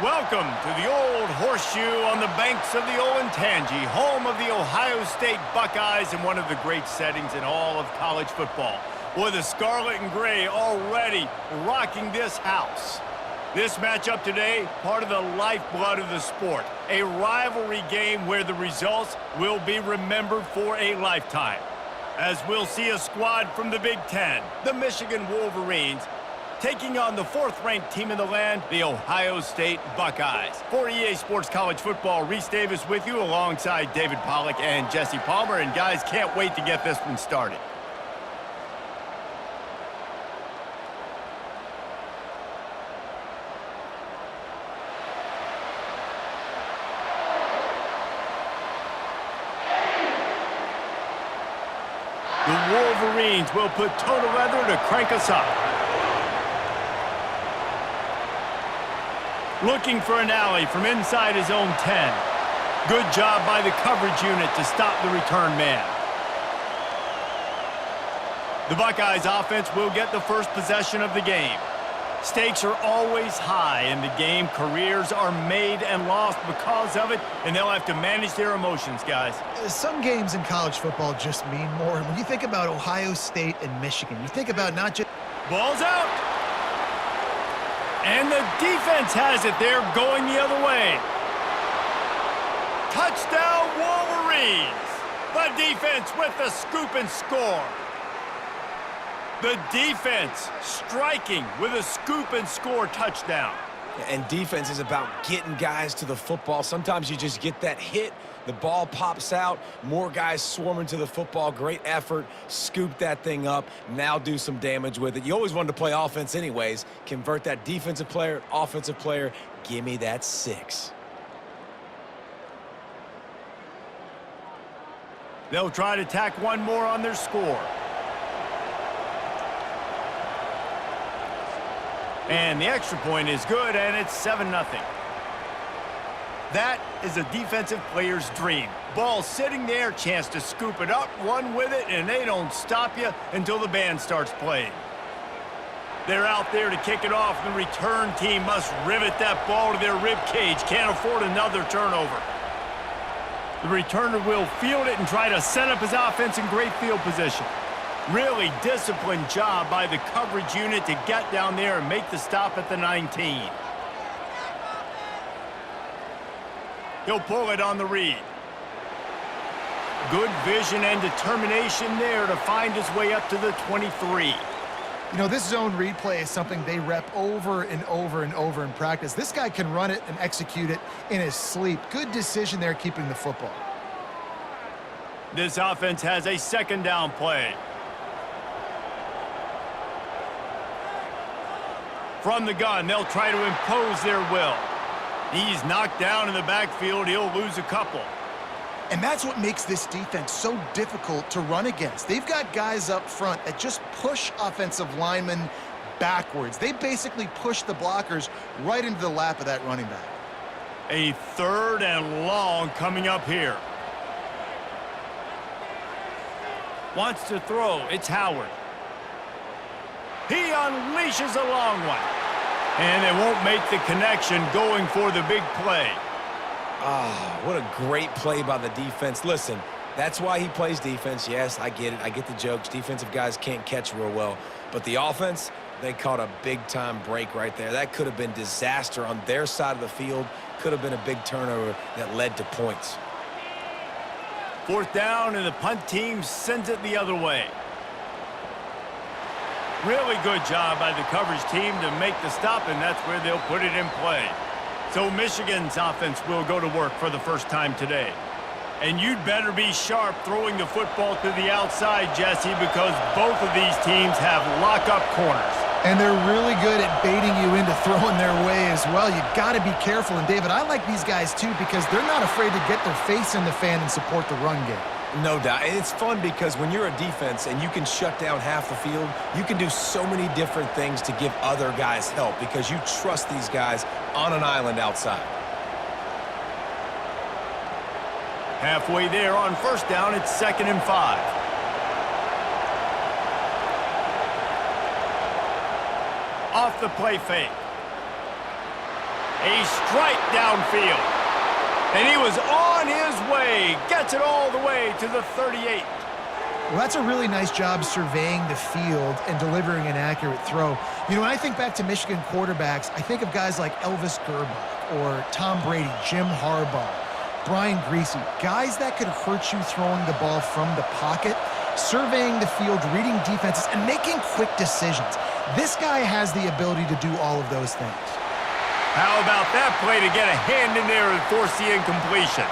Welcome to the Old Horseshoe on the banks of the Olentangy, home of the Ohio State Buckeyes and one of the great settings in all of college football. Boy, the Scarlet and Gray already rocking this house. This matchup today, part of the lifeblood of the sport. A rivalry game where the results will be remembered for a lifetime. As we'll see a squad from the Big Ten, the Michigan Wolverines, taking on the fourth-ranked team in the land, the Ohio State Buckeyes. For EA Sports College Football, Reese Davis with you alongside David Pollack and Jesse Palmer. And guys, can't wait to get this one started. The Wolverines will put total leather to crank us up. Looking for an alley from inside his own 10. Good job by the coverage unit to stop the return man. The Buckeyes offense will get the first possession of the game. Stakes are always high in the game. Careers are made and lost because of it, and they'll have to manage their emotions, guys. Some games in college football just mean more. And when you think about Ohio State and Michigan, you think about not just... Ball's out. And the defense has it. They're going the other way. Touchdown, Wolverines. The defense with the scoop and score. The defense striking with a scoop and score touchdown. And defense is about getting guys to the football. Sometimes you just get that hit, the ball pops out, more guys swarming to the football. Great effort, scoop that thing up, now do some damage with it. You always wanted to play offense anyways. Convert that defensive player, offensive player, give me that 6. They'll try to tack one more on their score. And the extra point is good, and it's 7-0. That is a defensive player's dream. Ball sitting there, chance to scoop it up, run with it, and they don't stop you until the band starts playing. They're out there to kick it off. The return team must rivet that ball to their rib cage. Can't afford another turnover. The returner will field it and try to set up his offense in great field position. Really disciplined job by the coverage unit to get down there and make the stop at the 19. He'll pull it on the read. Good vision and determination there to find his way up to the 23. You know, this zone read play is something they rep over and over and over in practice. This guy can run it and execute it in his sleep. Good decision there keeping the football. This offense has a second down play. From the gun, they'll try to impose their will. He's knocked down in the backfield. He'll lose a couple. And that's what makes this defense so difficult to run against. They've got guys up front that just push offensive linemen backwards. They basically push the blockers right into the lap of that running back. A 3rd and long coming up here. Wants to throw. It's Howard. He unleashes a long one. And they won't make the connection going for the big play. Ah, what a great play by the defense. Listen, that's why he plays defense. Yes, I get it. I get the jokes. Defensive guys can't catch real well. But the offense, they caught a big-time break right there. That could have been disaster on their side of the field. Could have been a big turnover that led to points. 4th down, and the punt team sends it the other way. Really good job by the coverage team to make the stop, and that's where they'll put it in play. So Michigan's offense will go to work for the first time today. And you'd better be sharp throwing the football to the outside, Jesse, because both of these teams have lock-up corners. And they're really good at baiting you into throwing their way as well. You got to be careful. And, David, I like these guys, too, because they're not afraid to get their face in the fan and support the run game. No doubt. And it's fun because when you're a defense and you can shut down half the field, you can do so many different things to give other guys help because you trust these guys on an island outside. Halfway there on 1st down, it's 2nd and 5. Off the play fake. A strike downfield. And he was on his way. Gets it all the way to the 38. Well, that's a really nice job surveying the field and delivering an accurate throw. You know, when I think back to Michigan quarterbacks, I think of guys like Elvis Gerbach or Tom Brady, Jim Harbaugh, Brian Greasy, guys that could hurt you throwing the ball from the pocket, surveying the field, reading defenses, and making quick decisions. This guy has the ability to do all of those things. How about that play to get a hand in there and force the incompletion?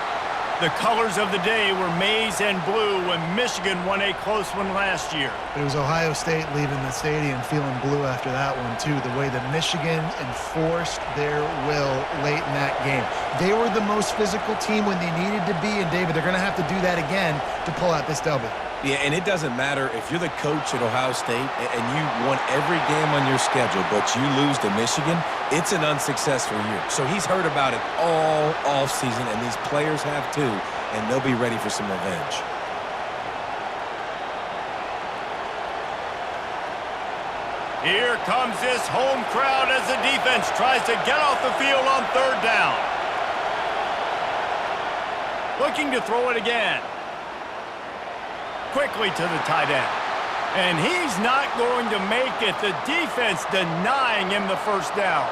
The colors of the day were maize and blue when Michigan won a close one last year. It was Ohio State leaving the stadium feeling blue after that one, too. The way that Michigan enforced their will late in that game. They were the most physical team when they needed to be, and David, they're going to have to do that again to pull out this W. Yeah, and it doesn't matter if you're the coach at Ohio State and you won every game on your schedule, but you lose to Michigan, it's an unsuccessful year. So he's heard about it all offseason, and these players have too, and they'll be ready for some revenge. Here comes this home crowd as the defense tries to get off the field on third down. Looking to throw it again. Quickly to the tight end. And he's not going to make it. The defense denying him the first down.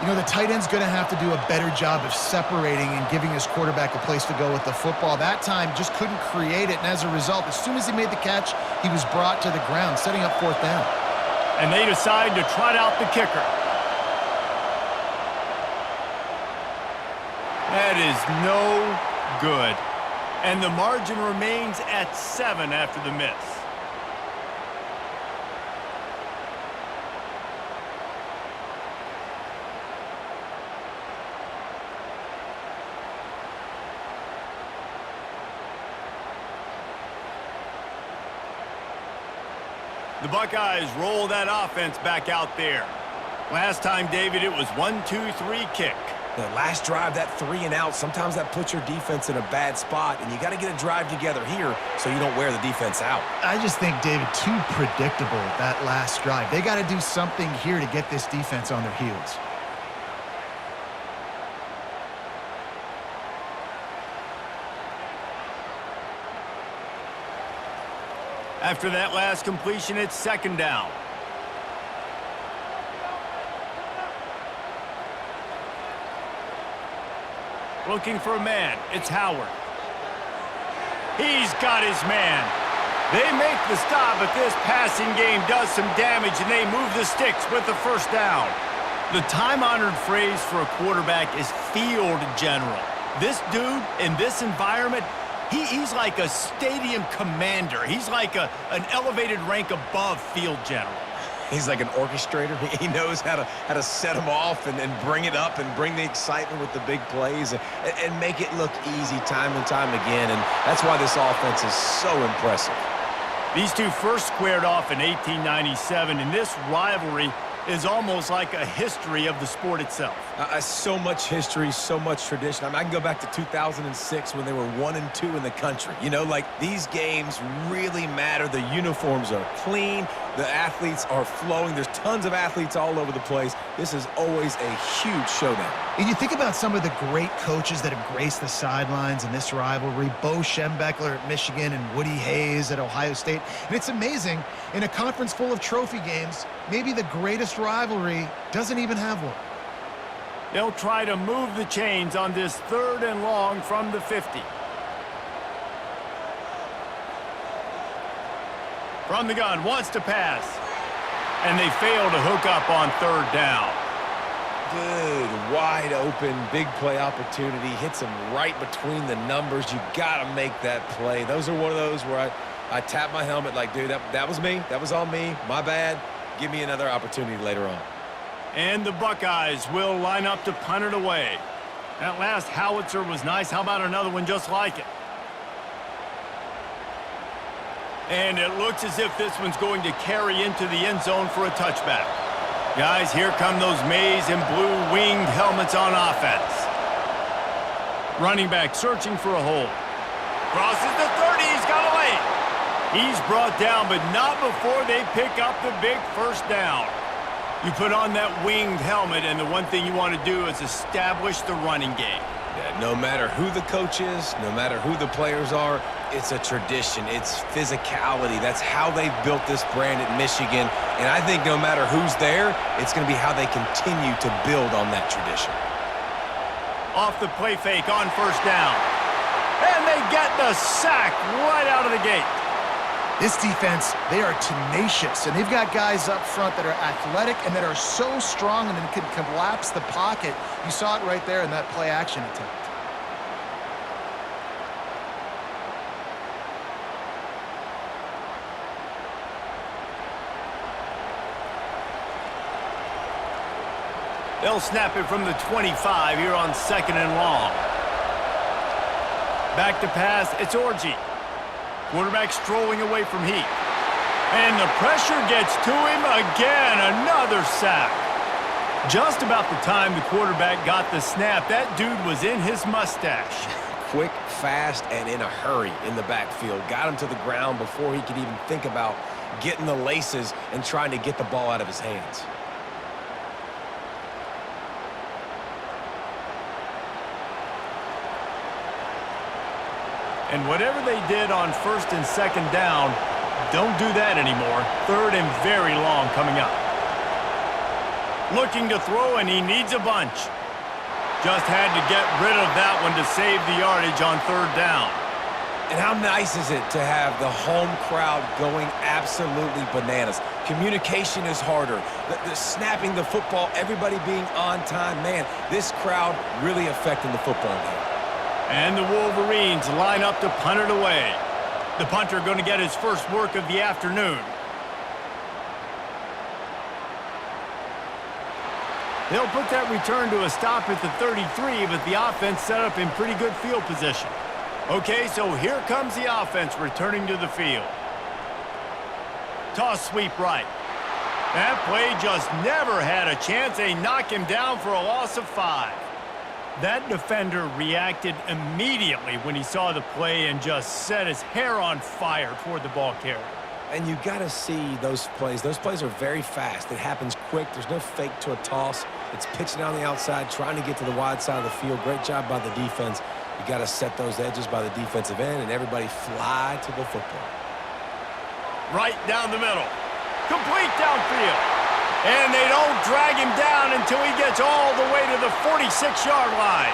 You know, the tight end's going to have to do a better job of separating and giving his quarterback a place to go with the football. That time just couldn't create it, and as a result, as soon as he made the catch, he was brought to the ground, setting up fourth down. And they decide to trot out the kicker. That is no good. And the margin remains at 7 after the miss. The Buckeyes roll that offense back out there. Last time, David, it was 1-2-3 kick. The last drive, that 3 and out, sometimes that puts your defense in a bad spot, and you got to get a drive together here so you don't wear the defense out. I just think, David, too predictable, that last drive. They got to do something here to get this defense on their heels. After that last completion, it's second down. Looking for a man. It's Howard. He's got his man. They make the stop, but this passing game does some damage, and they move the sticks with the first down. The time-honored phrase for a quarterback is field general. This dude, in this environment, he's like a stadium commander. He's like an elevated rank above field general. He's like an orchestrator. He knows how to set them off and bring it up and bring the excitement with the big plays and make it look easy time and time again. And that's why this offense is so impressive. These two first squared off in 1897, and this rivalry is almost like a history of the sport itself. So much history, so much tradition. I mean, I can go back to 2006 when they were 1-2 in the country. You know, like, these games really matter. The uniforms are clean. The athletes are flowing. There's tons of athletes all over the place. This is always a huge showdown. And you think about some of the great coaches that have graced the sidelines in this rivalry, Bo Schembechler at Michigan and Woody Hayes at Ohio State. And it's amazing, in a conference full of trophy games, maybe the greatest rivalry doesn't even have one. They'll try to move the chains on this third and long from the 50. From the gun, wants to pass. And they fail to hook up on third down. Good, wide open, big play opportunity. Hits him right between the numbers. You got to make that play. Those are one of those where I tap my helmet like, dude, that was me. That was on me. My bad. Give me another opportunity later on. And the Buckeyes will line up to punt it away. That last howitzer was nice. How about another one just like it? And it looks as if this one's going to carry into the end zone for a touchback. Guys, here come those maize and blue winged helmets on offense. Running back searching for a hole. Crosses the 30. He's got a lane. He's brought down, but not before they pick up the big first down. You put on that winged helmet, and the one thing you want to do is establish the running game. Yeah, no matter who the coach is, no matter who the players are, it's a tradition. It's physicality. That's how they've built this brand at Michigan. And I think no matter who's there, it's going to be how they continue to build on that tradition. Off the play fake on first down. And they get the sack right out of the gate. This defense, they are tenacious, and they've got guys up front that are athletic and that are so strong and then can collapse the pocket. You saw it right there in that play-action attempt. They'll snap it from the 25 here on 2nd and long. Back to pass, it's Orji. Quarterback strolling away from Heat. And the pressure gets to him again. Another sack. Just about the time the quarterback got the snap, that dude was in his mustache. Quick, fast, and in a hurry in the backfield. Got him to the ground before he could even think about getting the laces and trying to get the ball out of his hands. And whatever they did on 1st and 2nd down, don't do that anymore. 3rd and very long coming up. Looking to throw, and he needs a bunch. Just had to get rid of that one to save the yardage on 3rd down. And how nice is it to have the home crowd going absolutely bananas? Communication is harder. The snapping the football, everybody being on time. Man, this crowd really affecting the football game. And the Wolverines line up to punt it away. The punter going to get his first work of the afternoon. They'll put that return to a stop at the 33, but the offense set up in pretty good field position. Okay, so here comes the offense returning to the field. Toss sweep right. That play just never had a chance. They knock him down for a loss of 5. That defender reacted immediately when he saw the play and just set his hair on fire toward the ball carrier. And you got to see those plays. Those plays are very fast. It happens quick. There's no fake to a toss. It's pitching down the outside, trying to get to the wide side of the field. Great job by the defense. You got to set those edges by the defensive end, and everybody fly to the football. Right down the middle. Complete downfield. And they don't drag him down until he gets all the way to the 46-yard line.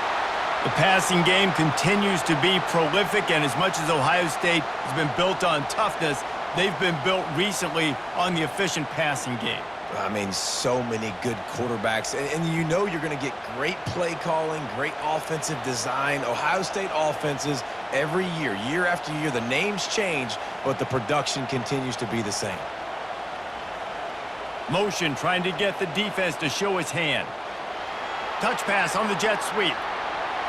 The passing game continues to be prolific, and as much as Ohio State has been built on toughness, they've been built recently on the efficient passing game. I mean, so many good quarterbacks. And you know you're going to get great play calling, great offensive design. Ohio State offenses every year, year after year, the names change, but the production continues to be the same. Motion trying to get the defense to show his hand. Touch pass on the jet sweep.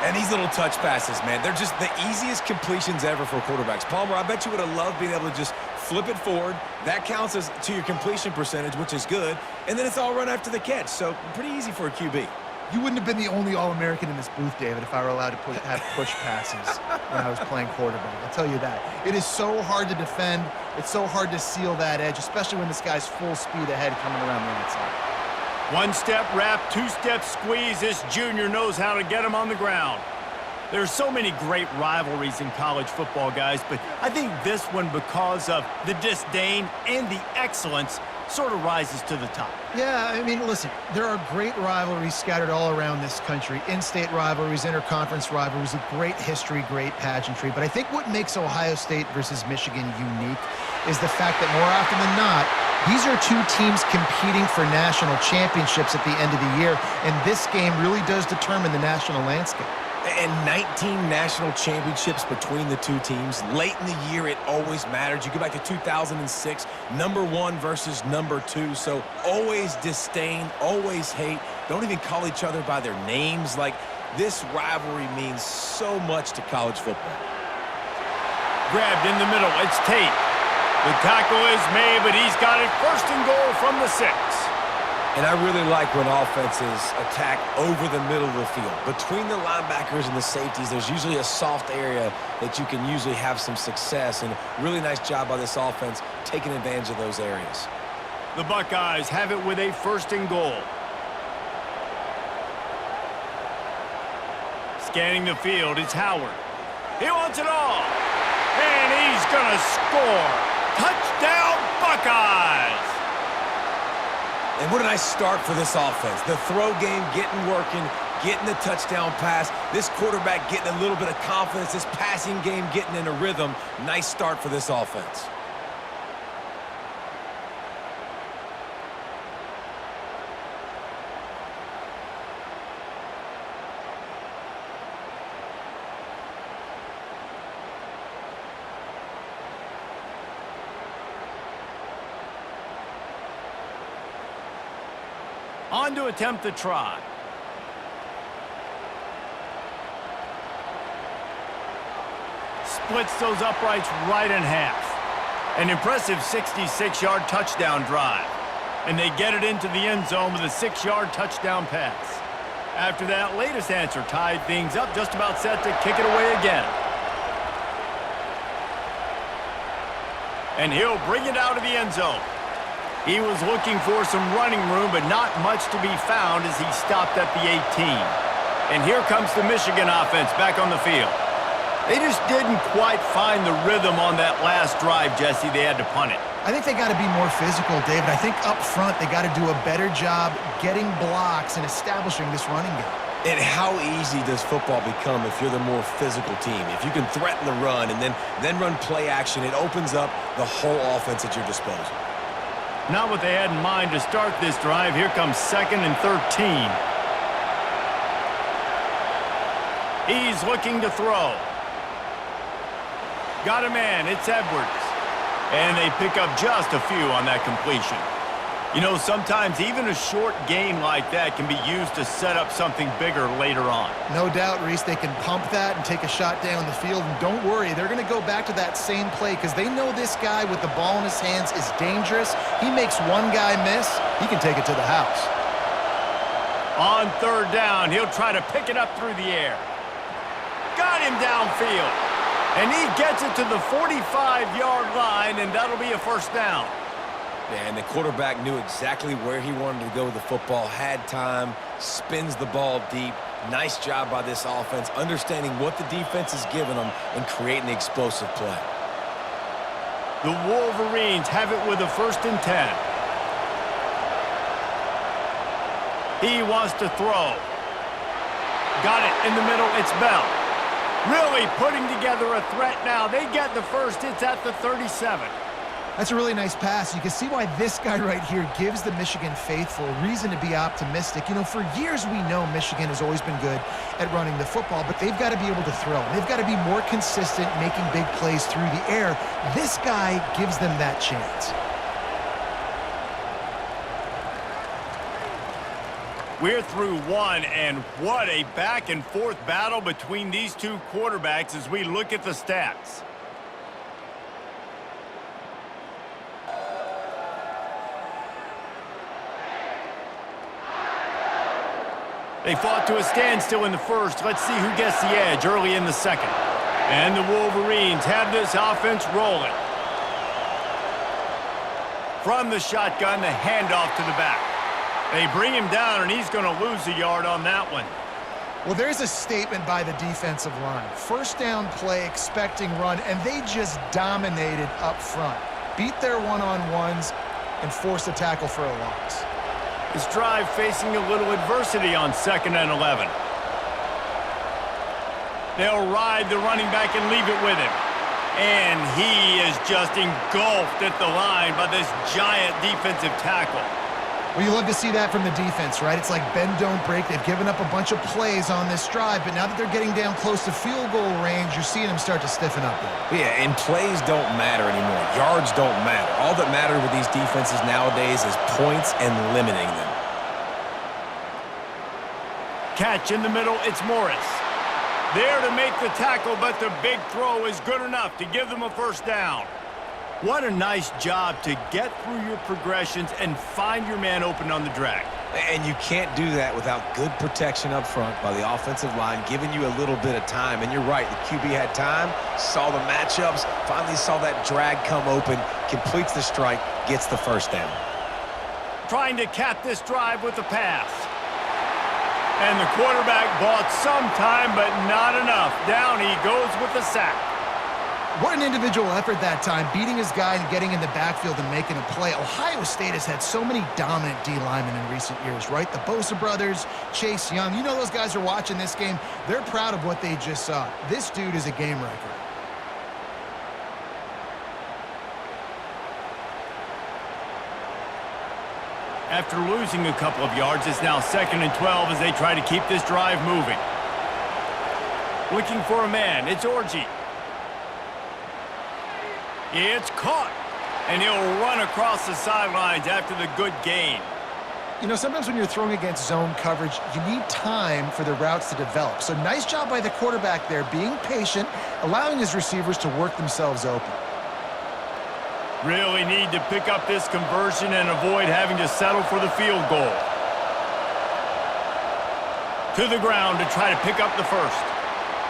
And these little touch passes, man, they're just the easiest completions ever for quarterbacks. Palmer, I bet you would have loved being able to just flip it forward. That counts as to your completion percentage, which is good. And then it's all run after the catch, so pretty easy for a QB. You wouldn't have been the only All-American in this booth, David, if I were allowed to have push passes when I was playing quarterback. I'll tell you that. It is so hard to defend. It's so hard to seal that edge, especially when this guy's full speed ahead coming around the outside. One-step wrap, two-step squeeze. This junior knows how to get him on the ground. There's so many great rivalries in college football, guys, but I think this one, because of the disdain and the excellence, sort of rises to the top. Yeah, I mean, listen, there are great rivalries scattered all around this country. In-state rivalries, interconference rivalries, with great history, great pageantry. But I think what makes Ohio State versus Michigan unique is the fact that more often than not, these are two teams competing for national championships at the end of the year, and this game really does determine the national landscape. And 19 national championships between the two teams. Late in the year, it always mattered. You go back to 2006, #1 versus #2. So always disdain, always hate. Don't even call each other by their names. Like, this rivalry means so much to college football. Grabbed in the middle. It's Tate. The tackle is made, but he's got it first and goal from the 6. And I really like when offenses attack over the middle of the field. Between the linebackers and the safeties, there's usually a soft area that you can usually have some success. And really nice job by this offense taking advantage of those areas. The Buckeyes have it with a 1st and goal. Scanning the field, it's Howard. He wants it all. And he's going to score. Touchdown, Buckeyes! And what a nice start for this offense. The throw game getting working, getting the touchdown pass. This quarterback getting a little bit of confidence. This passing game getting in a rhythm. Nice start for this offense. On to attempt the try. Splits those uprights right in half. An impressive 66-yard touchdown drive. And they get it into the end zone with a 6-yard touchdown pass. After that latest answer tied things up, just about set to kick it away again. And he'll bring it out of the end zone. He was looking for some running room, but not much to be found as he stopped at the 18. And here comes the Michigan offense back on the field. They just didn't quite find the rhythm on that last drive, Jesse. They had to punt it. I think they got to be more physical, David. I think up front they got to do a better job getting blocks and establishing this running game. And how easy does football become if you're the more physical team? If you can threaten the run and then run play action, it opens up the whole offense at your disposal. Not what they had in mind to start this drive. Here comes 2nd and 13. He's looking to throw. Got a man. It's Edwards. And they pick up just a few on that completion. You know, sometimes even a short gain like that can be used to set up something bigger later on. No doubt, Reese, they can pump that and take a shot down the field. And don't worry, they're going to go back to that same play because they know this guy with the ball in his hands is dangerous. He makes one guy miss, he can take it to the house. On 3rd down, he'll try to pick it up through the air. Got him downfield. And he gets it to the 45-yard line, and that'll be a 1st down. And the quarterback knew exactly where he wanted to go with the football, had time, spins the ball deep. Nice job by this offense, understanding what the defense is giving them and creating the explosive play. The Wolverines have it with a 1st and 10. He wants to throw. Got it in the middle. It's Bell. Really putting together a threat now. They get the first. It's at the 37. That's a really nice pass. You can see why this guy right here gives the Michigan faithful reason to be optimistic. You know, for years we know Michigan has always been good at running the football, but they've got to be able to throw. They've got to be more consistent making big plays through the air. This guy gives them that chance. We're through one, and what a back-and-forth battle between these two quarterbacks as we look at the stats. They fought to a standstill in the first. Let's see who gets the edge early in the second. And the Wolverines have this offense rolling. From the shotgun, the handoff to the back. They bring him down, and he's going to lose a yard on that one. Well, there's a statement by the defensive line. 1st down play, expecting run, and they just dominated up front. Beat their one-on-ones and forced a tackle for a loss. This drive facing a little adversity on 2nd and 11. They'll ride the running back and leave it with him. And he is just engulfed at the line by this giant defensive tackle. Well, you love to see that from the defense, right? It's like bend, don't break. They've given up a bunch of plays on this drive, but now that they're getting down close to field goal range, you're seeing them start to stiffen up there. Yeah, and plays don't matter anymore. Yards don't matter. All that matters with these defenses nowadays is points and limiting them. Catch in the middle, it's Morris. There to make the tackle, but the big throw is good enough to give them a 1st down. What a nice job to get through your progressions and find your man open on the drag. And you can't do that without good protection up front by the offensive line, giving you a little bit of time. And you're right, the QB had time, saw the matchups, finally saw that drag come open, completes the strike, gets the 1st down. trying to cap this drive with a pass. And the quarterback bought some time, but not enough. Down he goes with the sack. What an individual effort that time, beating his guy and getting in the backfield and making a play. Ohio State has had so many dominant D linemen in recent years, right? The Bosa brothers, Chase Young. You know those guys are watching this game. They're proud of what they just saw. This dude is a game wrecker. After losing a couple of yards, it's now 2nd and 12 as they try to keep this drive moving. Looking for a man, it's Orji. It's caught, and he'll run across the sidelines after the good gain. You know, sometimes when you're throwing against zone coverage, you need time for the routes to develop. So nice job by the quarterback there, being patient, allowing his receivers to work themselves open. Really need to pick up this conversion and avoid having to settle for the field goal. To the ground to try to pick up the first.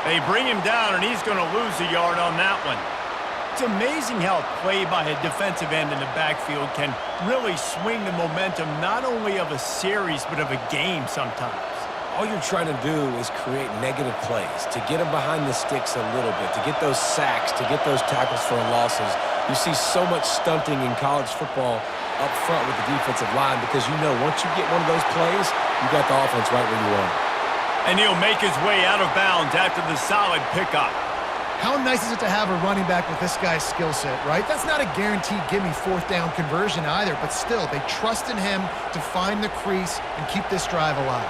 They bring him down, and he's going to lose a yard on that one. It's amazing how a play by a defensive end in the backfield can really swing the momentum not only of a series but of a game sometimes. All you're trying to do is create negative plays, to get them behind the sticks a little bit, to get those sacks, to get those tackles for losses. You see so much stunting in college football up front with the defensive line because you know once you get one of those plays, you got the offense right where you want it. And he'll make his way out of bounds after the solid pickup. How nice is it to have a running back with this guy's skill set, right? That's not a guaranteed gimme 4th down conversion either, but still, they trust in him to find the crease and keep this drive alive.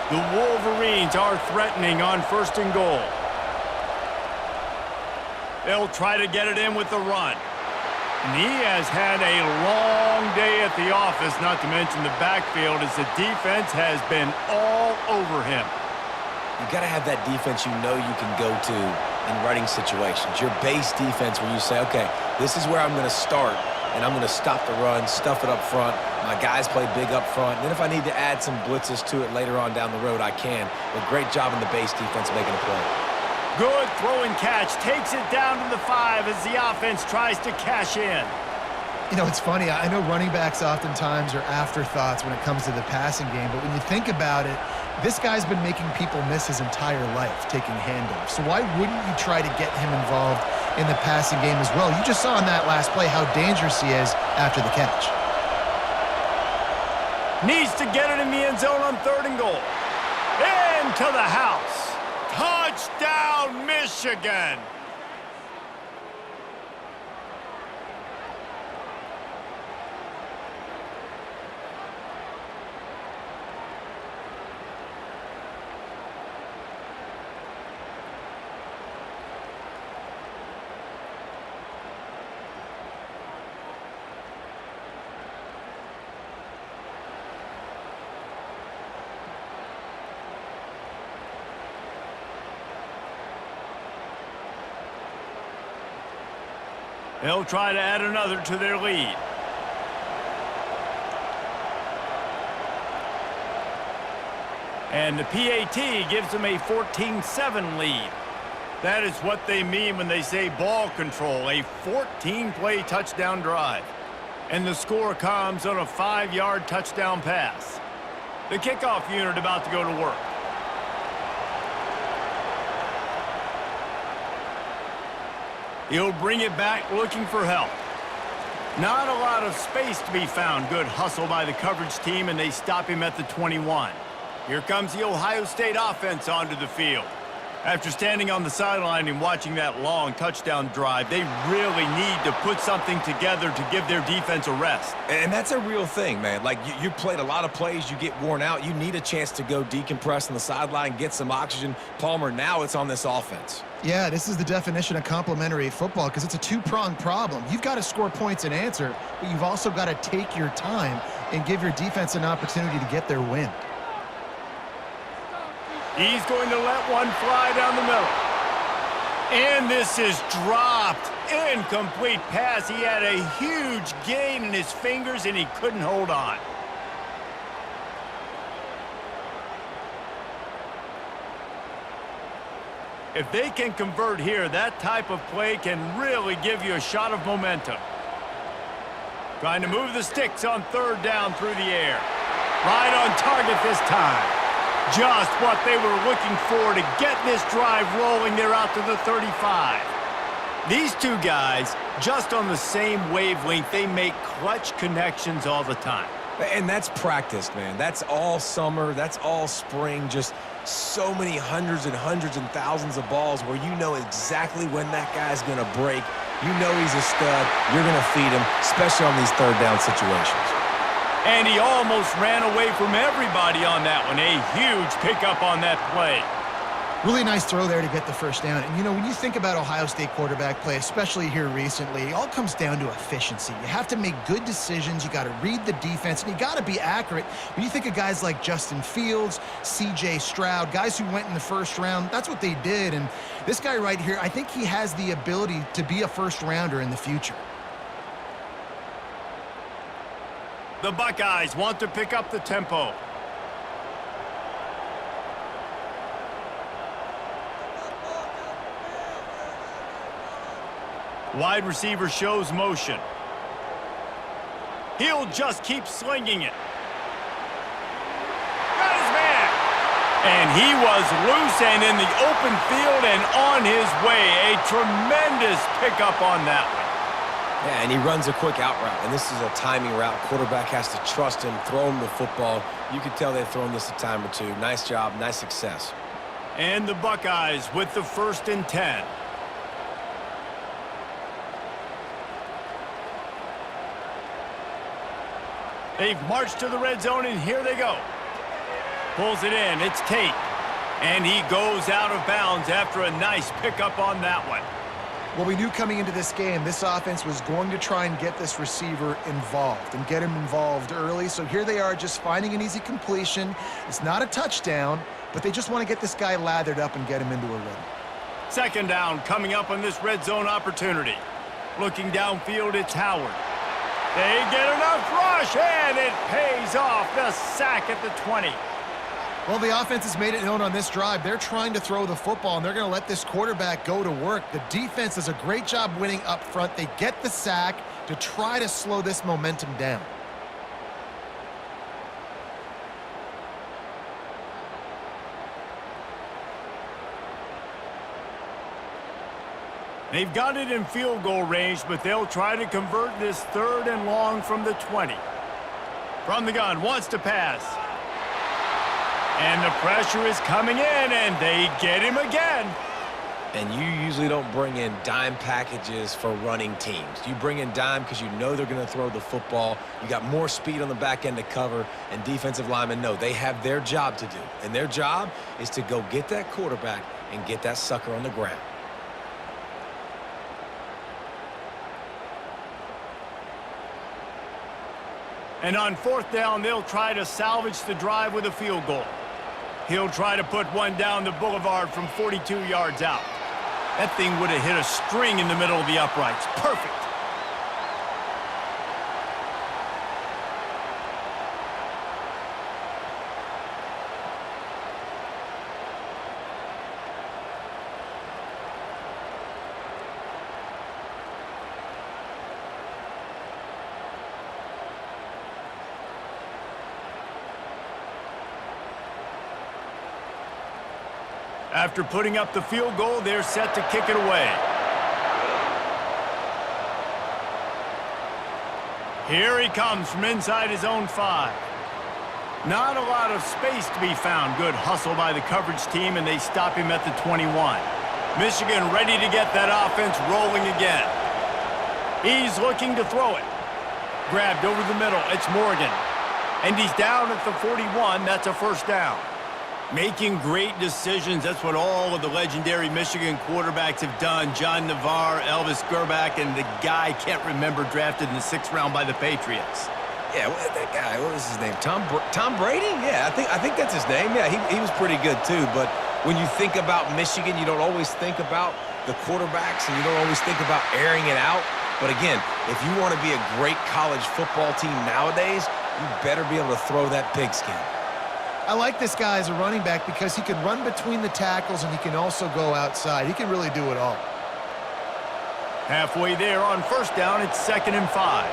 The Wolverines are threatening on 1st and goal. They'll try to get it in with the run. And he has had a long day at the office, not to mention the backfield, as the defense has been all over him. You got to have that defense you know you can go to in running situations. Your base defense where you say, okay, this is where I'm going to start, and I'm going to stop the run, stuff it up front. My guys play big up front. And then if I need to add some blitzes to it later on down the road, I can. But great job in the base defense making a play. Good throw and catch. Takes it down to the 5 as the offense tries to cash in. You know, it's funny. I know running backs oftentimes are afterthoughts when it comes to the passing game, but when you think about it, this guy's been making people miss his entire life taking handoffs. So why wouldn't you try to get him involved in the passing game as well? You just saw in that last play how dangerous he is after the catch. Needs to get it in the end zone on 3rd and goal. Into the house. Touchdown, Michigan. They'll try to add another to their lead. And the PAT gives them a 14-7 lead. That is what they mean when they say ball control, a 14-play touchdown drive. And the score comes on a 5-yard touchdown pass. The kickoff unit about to go to work. He'll bring it back looking for help. Not a lot of space to be found. Good hustle by the coverage team, and they stop him at the 21. Here comes the Ohio State offense onto the field. After standing on the sideline and watching that long touchdown drive, they really need to put something together to give their defense a rest. And that's a real thing, man. Like, you played a lot of plays, you get worn out. You need a chance to go decompress on the sideline, get some oxygen. Palmer, now it's on this offense. Yeah, this is the definition of complementary football because it's a two-pronged problem. You've got to score points and answer, but you've also got to take your time and give your defense an opportunity to get their win. He's going to let one fly down the middle. And this is dropped. Incomplete pass. He had a huge gain in his fingers, and he couldn't hold on. If they can convert here, that type of play can really give you a shot of momentum. Trying to move the sticks on third down through the air. Right on target this time. Just what they were looking for to get this drive rolling there out to the 35. These two guys, just on the same wavelength, they make clutch connections all the time. And that's practice, man. That's all summer. That's all spring. Just so many hundreds and thousands of balls where you know exactly when that guy's going to break. You know he's a stud. You're going to feed him, especially on these third down situations. And he almost ran away from everybody on that one. A huge pickup on that play. Really nice throw there to get the first down. And, you know, when you think about Ohio State quarterback play, especially here recently, it all comes down to efficiency. You have to make good decisions. You got to read the defense, and you got to be accurate. When you think of guys like Justin Fields, C.J. Stroud, guys who went in the first round, that's what they did. And this guy right here, I think he has the ability to be a first-rounder in the future. The Buckeyes want to pick up the tempo. Wide receiver shows motion. He'll just keep slinging it. Got his man. And he was loose and in the open field and on his way. A tremendous pickup on that one. Yeah, and he runs a quick out route, and this is a timing route. Quarterback has to trust him, throw him the football. You can tell they've thrown this a time or two. Nice job, nice success. And the Buckeyes with the 1st and 10. They've marched to the red zone, and here they go. Pulls it in. It's Tate. And he goes out of bounds after a nice pickup on that one. Well, we knew coming into this game, this offense was going to try and get this receiver involved and get him involved early. So here they are just finding an easy completion. It's not a touchdown, but they just want to get this guy lathered up and get him into a rhythm. 2nd down coming up on this red zone opportunity. Looking downfield, it's Howard. They get enough rush, and it pays off. The sack at the 20. Well, the offense has made it known on this drive. They're trying to throw the football, and they're going to let this quarterback go to work. The defense does a great job winning up front. They get the sack to try to slow this momentum down. They've got it in field goal range, but they'll try to convert this 3rd and long from the 20. From the gun, wants to pass. And the pressure is coming in, and they get him again. And you usually don't bring in dime packages for running teams. You bring in dime because you know they're going to throw the football. You got more speed on the back end to cover, and defensive linemen know they have their job to do. And their job is to go get that quarterback and get that sucker on the ground. And on 4th down, they'll try to salvage the drive with a field goal. He'll try to put one down the boulevard from 42 yards out. That thing would have hit a string in the middle of the uprights. Perfect. After putting up the field goal, they're set to kick it away. Here he comes from inside his own 5. Not a lot of space to be found. Good hustle by the coverage team, and they stop him at the 21. Michigan ready to get that offense rolling again. He's looking to throw it. Grabbed over the middle. It's Morgan. And he's down at the 41. That's a 1st down. Making great decisions. That's what all of the legendary Michigan quarterbacks have done. John Navarre, Elvis Grbac, and the guy can't remember drafted in the 6th round by the Patriots. Yeah, that guy, what was his name? Tom Brady? Yeah, I think that's his name. Yeah, he was pretty good too. But when you think about Michigan, you don't always think about the quarterbacks, and you don't always think about airing it out. But again, if you want to be a great college football team nowadays, you better be able to throw that pigskin. I like this guy as a running back because he can run between the tackles and he can also go outside. He can really do it all. Halfway there on 1st down, it's 2nd and 5.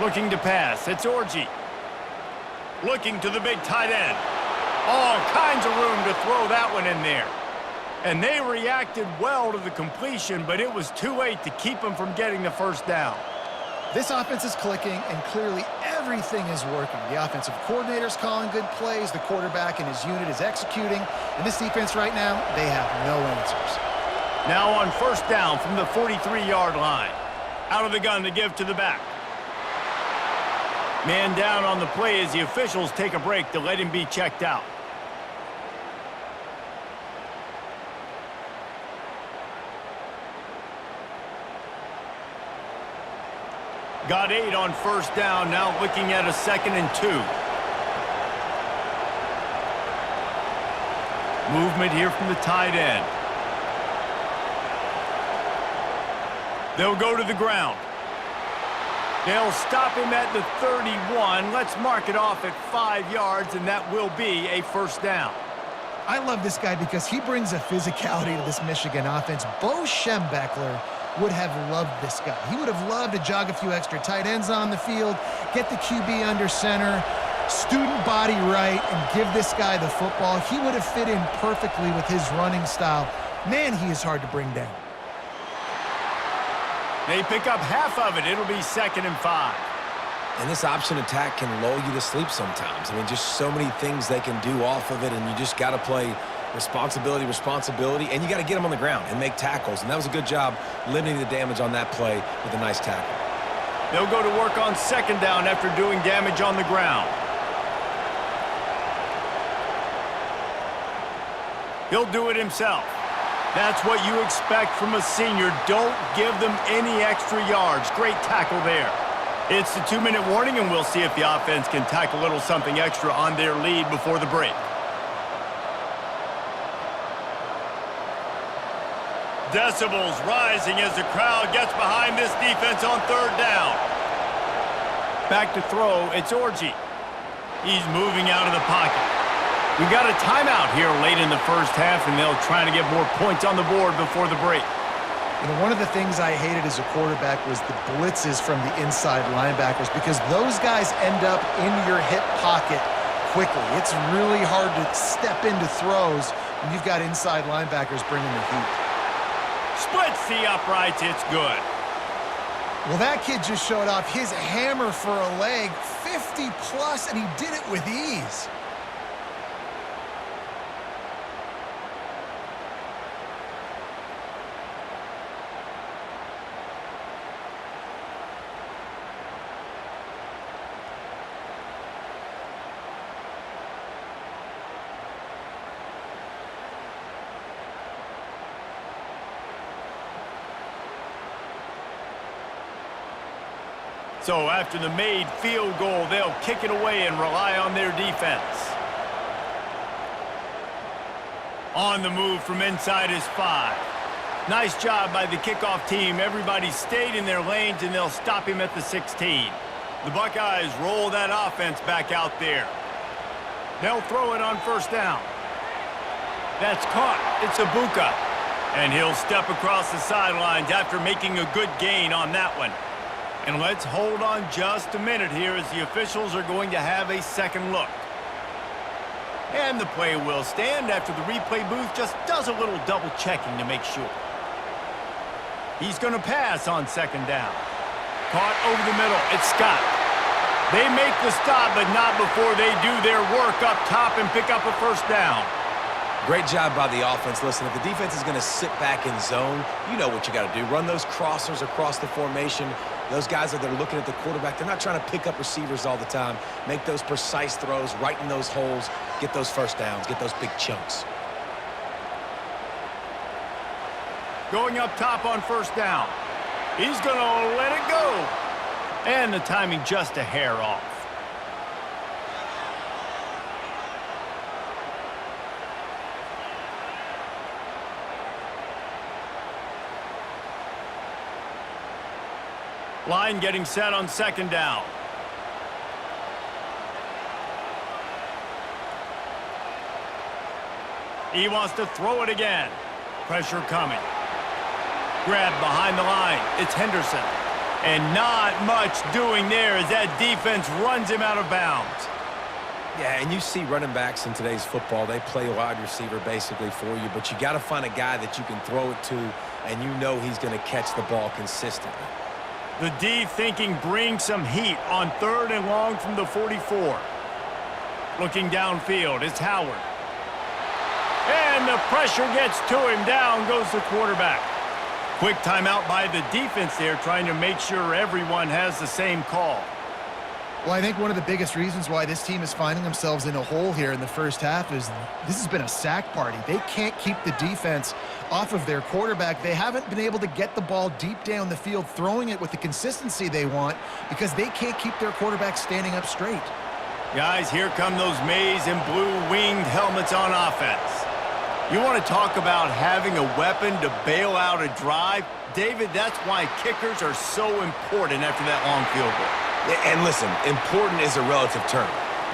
Looking to pass. It's Orji. Looking to the big tight end. All kinds of room to throw that one in there. And they reacted well to the completion, but it was too late to keep them from getting the first down. This offense is clicking, and clearly everything is working. The offensive coordinator's calling good plays. The quarterback and his unit is executing. And this defense right now, they have no answers. Now on first down from the 43-yard line. Out of the gun to give to the back. Man down on the play as the officials take a break to let him be checked out. Got 8 on first down, now looking at a 2nd and 2. Movement here from the tight end. They'll go to the ground. They'll stop him at the 31. Let's mark it off at 5 yards, and that will be a first down. I love this guy because he brings a physicality to this Michigan offense. Bo Schembechler would have loved this guy. He would have loved to jog a few extra tight ends on the field, get the QB under center, student body right, and give this guy the football. He would have fit in perfectly with his running style. Man, he is hard to bring down. They pick up half of it. It'll be 2nd and 5. And this option attack can lull you to sleep sometimes. I mean, just so many things they can do off of it, and you just got to play responsibility, and you got to get them on the ground and make tackles. And that was a good job limiting the damage on that play with a nice tackle. They'll go to work on 2nd down after doing damage on the ground. He'll do it himself. That's what you expect from a senior. Don't give them any extra yards. Great tackle there. It's the 2-minute warning, and we'll see if the offense can tack a little something extra on their lead before the break. Decibels rising as the crowd gets behind this defense on 3rd down. Back to throw, it's Orji. He's moving out of the pocket. We got a timeout here late in the first half, and they'll try to get more points on the board before the break. You know, one of the things I hated as a quarterback was the blitzes from the inside linebackers, because those guys end up in your hip pocket quickly. It's really hard to step into throws when you've got inside linebackers bringing the heat. Splits the uprights, it's good. Well, that kid just showed off his hammer for a leg, 50+, and he did it with ease. So after the made field goal, they'll kick it away and rely on their defense. On the move from inside is 5. Nice job by the kickoff team. Everybody stayed in their lanes, and they'll stop him at the 16. The Buckeyes roll that offense back out there. They'll throw it on first down. That's caught. It's Ibuka. And he'll step across the sidelines after making a good gain on that one. And let's hold on just a minute here as the officials are going to have a second look. And the play will stand after the replay booth just does a little double checking to make sure. He's going to pass on 2nd down. Caught over the middle. It's Scott. They make the stop, but not before they do their work up top and pick up a first down. Great job by the offense. Listen, if the defense is going to sit back in zone, you know what you got to do. Run those crossers across the formation. Those guys that are looking at the quarterback, they're not trying to pick up receivers all the time. Make those precise throws, right in those holes, get those first downs, get those big chunks. Going up top on first down. He's going to let it go. And the timing just a hair off. Line getting set on 2nd down. He wants to throw it again. Pressure coming. Grab behind the line. It's Henderson. And not much doing there as that defense runs him out of bounds. Yeah, and you see running backs in today's football, they play wide receiver basically for you, but you got to find a guy that you can throw it to, and you know he's going to catch the ball consistently. The D thinking bring some heat on 3rd and long from the 44. Looking downfield, it's Howard. And the pressure gets to him. Down goes the quarterback. Quick timeout by the defense there, trying to make sure everyone has the same call. Well, I think one of the biggest reasons why this team is finding themselves in a hole here in the first half is this has been a sack party. They can't keep the defense off of their quarterback. They haven't been able to get the ball deep down the field, throwing it with the consistency they want because they can't keep their quarterback standing up straight. Guys, here come those maize and blue winged helmets on offense. You want to talk about having a weapon to bail out a drive? David, that's why kickers are so important after that long field goal. And listen, important is a relative term.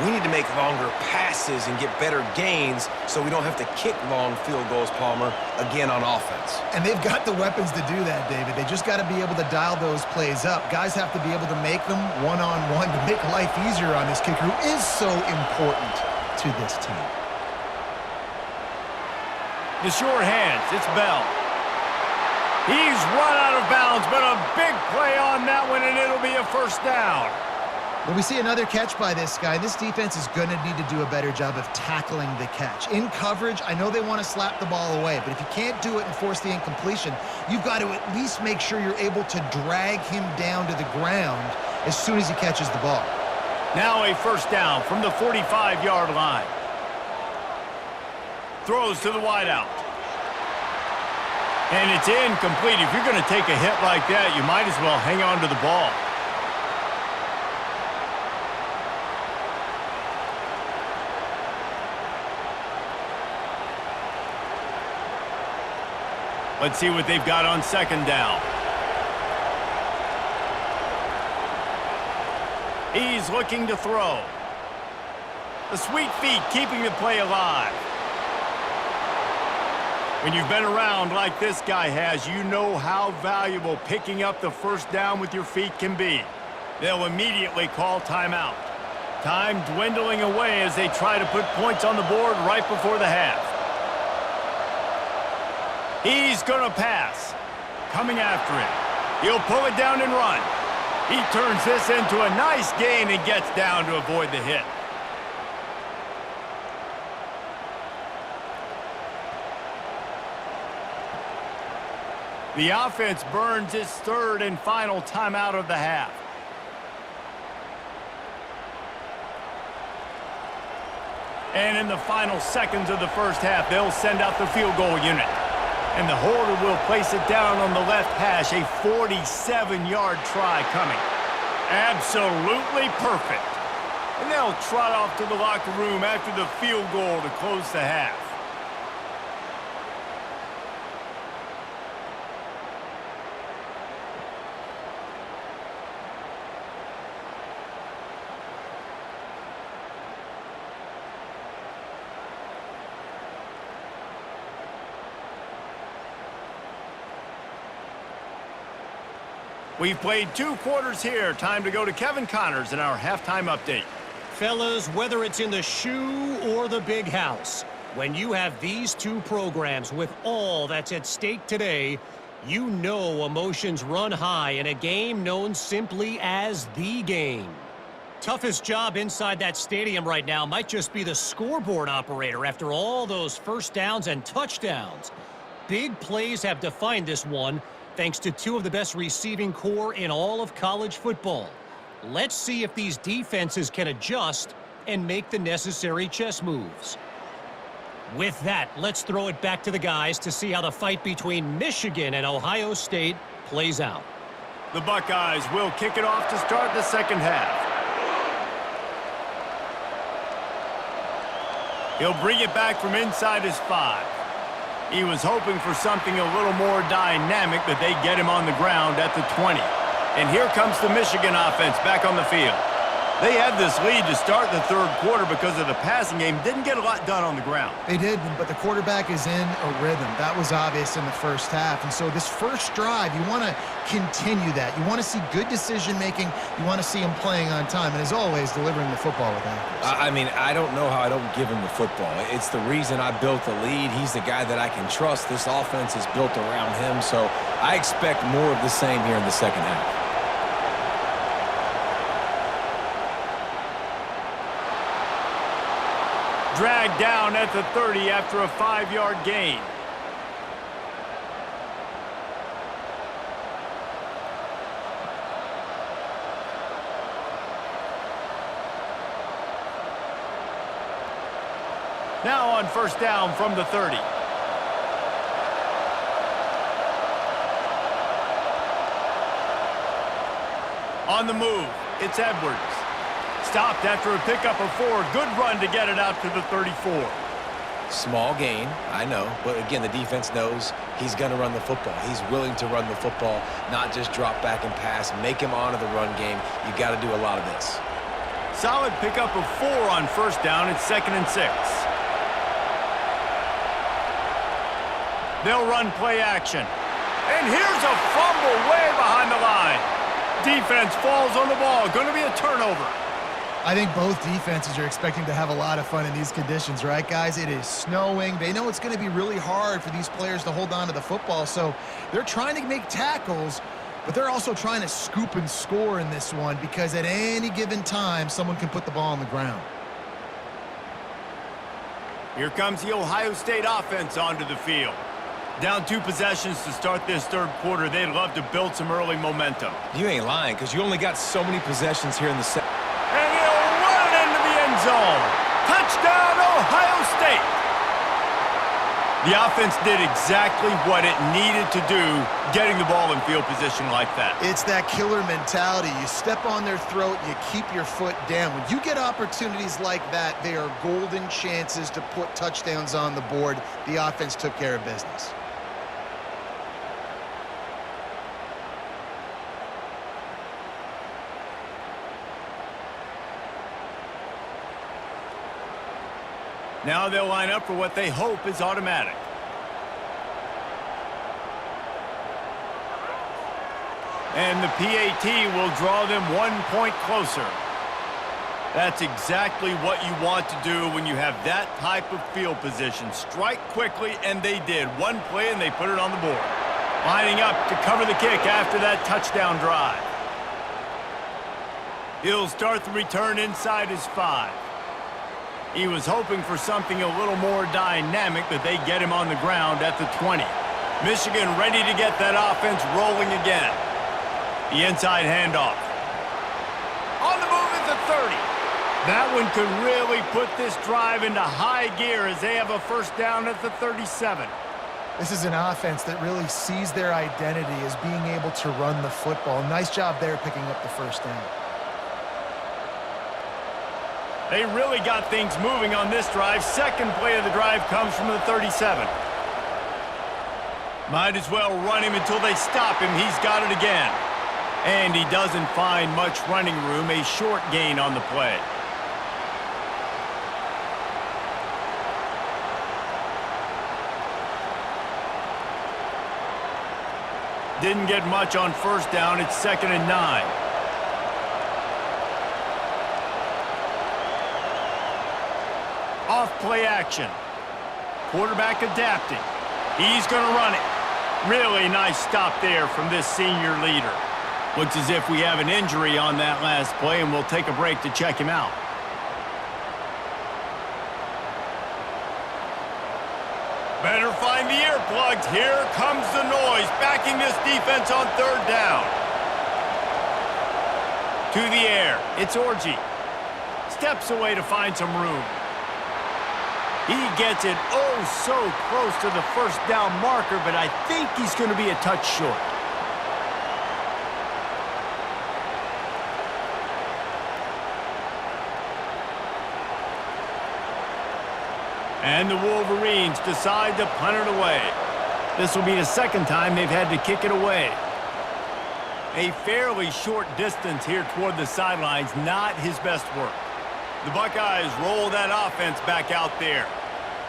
We need to make longer passes and get better gains so we don't have to kick long field goals, Palmer, again on offense. And they've got the weapons to do that, David. They just got to be able to dial those plays up. Guys have to be able to make them one-on-one to make life easier on this kicker who is so important to this team. The short hands, it's Bell. He's run out of bounds, but a big play on that one, and it'll be a first down. Well, we see another catch by this guy. This defense is going to need to do a better job of tackling the catch. In coverage, I know they want to slap the ball away, but if you can't do it and force the incompletion, you've got to at least make sure you're able to drag him down to the ground as soon as he catches the ball. Now a first down from the 45-yard line. Throws to the wideout. And it's incomplete. If you're going to take a hit like that, you might as well hang on to the ball. Let's see what they've got on 2nd down. He's looking to throw. The sweet feet keeping the play alive. When you've been around like this guy has, you know how valuable picking up the first down with your feet can be. They'll immediately call timeout. Time dwindling away as they try to put points on the board right before the half. He's going to pass. Coming after it. He'll pull it down and run. He turns this into a nice gain and gets down to avoid the hit. The offense burns its 3rd and final timeout of the half. And in the final seconds of the first half, they'll send out the field goal unit. And the holder will place it down on the left hash, a 47-yard try coming. Absolutely perfect. And they'll trot off to the locker room after the field goal to close the half. We've played 2 quarters here. Time to go to Kevin Connors in our halftime update. Fellas, whether it's in the shoe or the big house, when you have these 2 programs with all that's at stake today, you know emotions run high in a game known simply as the game. Toughest job inside that stadium right now might just be the scoreboard operator after all those first downs and touchdowns. Big plays have defined this one, thanks to 2 of the best receiving core in all of college football. Let's see if these defenses can adjust and make the necessary chess moves. With that, let's throw it back to the guys to see how the fight between Michigan and Ohio State plays out. The Buckeyes will kick it off to start the second half. He'll bring it back from inside his 5. He was hoping for something a little more dynamic, but they get him on the ground at the 20. And here comes the Michigan offense back on the field. They had this lead to start the third quarter because of the passing game. Didn't get a lot done on the ground. They did, but the quarterback is in a rhythm. That was obvious in the first half. And so this first drive, you want to continue that. You want to see good decision-making. You want to see him playing on time. And as always, delivering the football with accuracy. I mean, I don't know how I don't give him the football. It's the reason I built the lead. He's the guy that I can trust. This offense is built around him. So I expect more of the same here in the second half. Dragged down at the 30 after a 5-yard gain. Now on first down from the 30. On the move, it's Edwards. Stopped after a pickup of 4. Good run to get it out to the 34. Small gain, I know. But again, the defense knows he's going to run the football. He's willing to run the football, not just drop back and pass. Make him honor the run game. You got to do a lot of this. Solid pickup of 4 on first down. It's 2nd and 6. They'll run play action. And here's a fumble way behind the line. Defense falls on the ball. Going to be a turnover. I think both defenses are expecting to have a lot of fun in these conditions, right, guys? It is snowing. They know it's going to be really hard for these players to hold on to the football, so they're trying to make tackles, but they're also trying to scoop and score in this one because at any given time, someone can put the ball on the ground. Here comes the Ohio State offense onto the field. Down 2 possessions to start this third quarter. They'd love to build some early momentum. You ain't lying because you only got so many possessions here in the second. And he'll run it into the end zone. Touchdown, Ohio State. The offense did exactly what it needed to do, getting the ball in field position like that. It's that killer mentality. You step on their throat, you keep your foot down. When you get opportunities like that, they are golden chances to put touchdowns on the board. The offense took care of business. Now they'll line up for what they hope is automatic. And the PAT will draw them 1 point closer. That's exactly what you want to do when you have that type of field position. Strike quickly, and they did. 1 play, and they put it on the board. Lining up to cover the kick after that touchdown drive. He'll start the return inside his 5. He was hoping for something a little more dynamic, but they get him on the ground at the 20. Michigan ready to get that offense rolling again. The inside handoff. On the move at the 30. That one could really put this drive into high gear as they have a first down at the 37. This is an offense that really sees their identity as being able to run the football. Nice job there picking up the first down. They really got things moving on this drive. Second play of the drive comes from the 37. Might as well run him until they stop him. He's got it again. And he doesn't find much running room. A short gain on the play. Didn't get much on first down. It's 2nd and 9. Off play action. Quarterback adapting. He's going to run it. Really nice stop there from this senior leader. Looks as if we have an injury on that last play, and we'll take a break to check him out. Better find the earplugs. Here comes the noise, backing this defense on third down. To the air. It's Orji. Steps away to find some room. He gets it oh so close to the first down marker, but I think he's going to be a touch short. And the Wolverines decide to punt it away. This will be the second time they've had to kick it away. A fairly short distance here toward the sidelines, not his best work. The Buckeyes roll that offense back out there.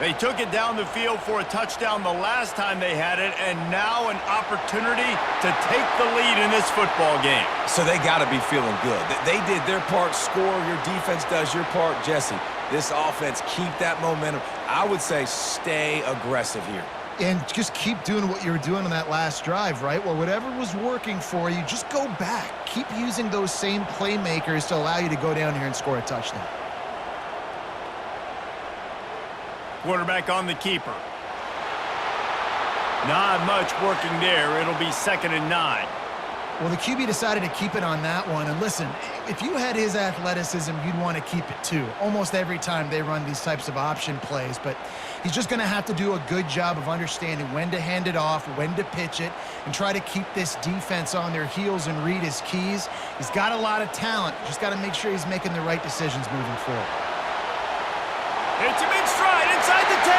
They took it down the field for a touchdown the last time they had it, and now an opportunity to take the lead in this football game. So they got to be feeling good. They did their part, score. Your defense does your part. Jesse, this offense, keep that momentum. I would say stay aggressive here. And just keep doing what you were doing on that last drive, right? Well, whatever was working for you, just go back. Keep using those same playmakers to allow you to go down here and score a touchdown. Quarterback on the keeper. Not much working there. It'll be 2nd and 9. Well, the QB decided to keep it on that one. And listen, if you had his athleticism, you'd want to keep it too. Almost every time they run these types of option plays. But he's just going to have to do a good job of understanding when to hand it off, when to pitch it, and try to keep this defense on their heels and read his keys. He's got a lot of talent. Just got to make sure he's making the right decisions moving forward. It's him in stride inside the 10.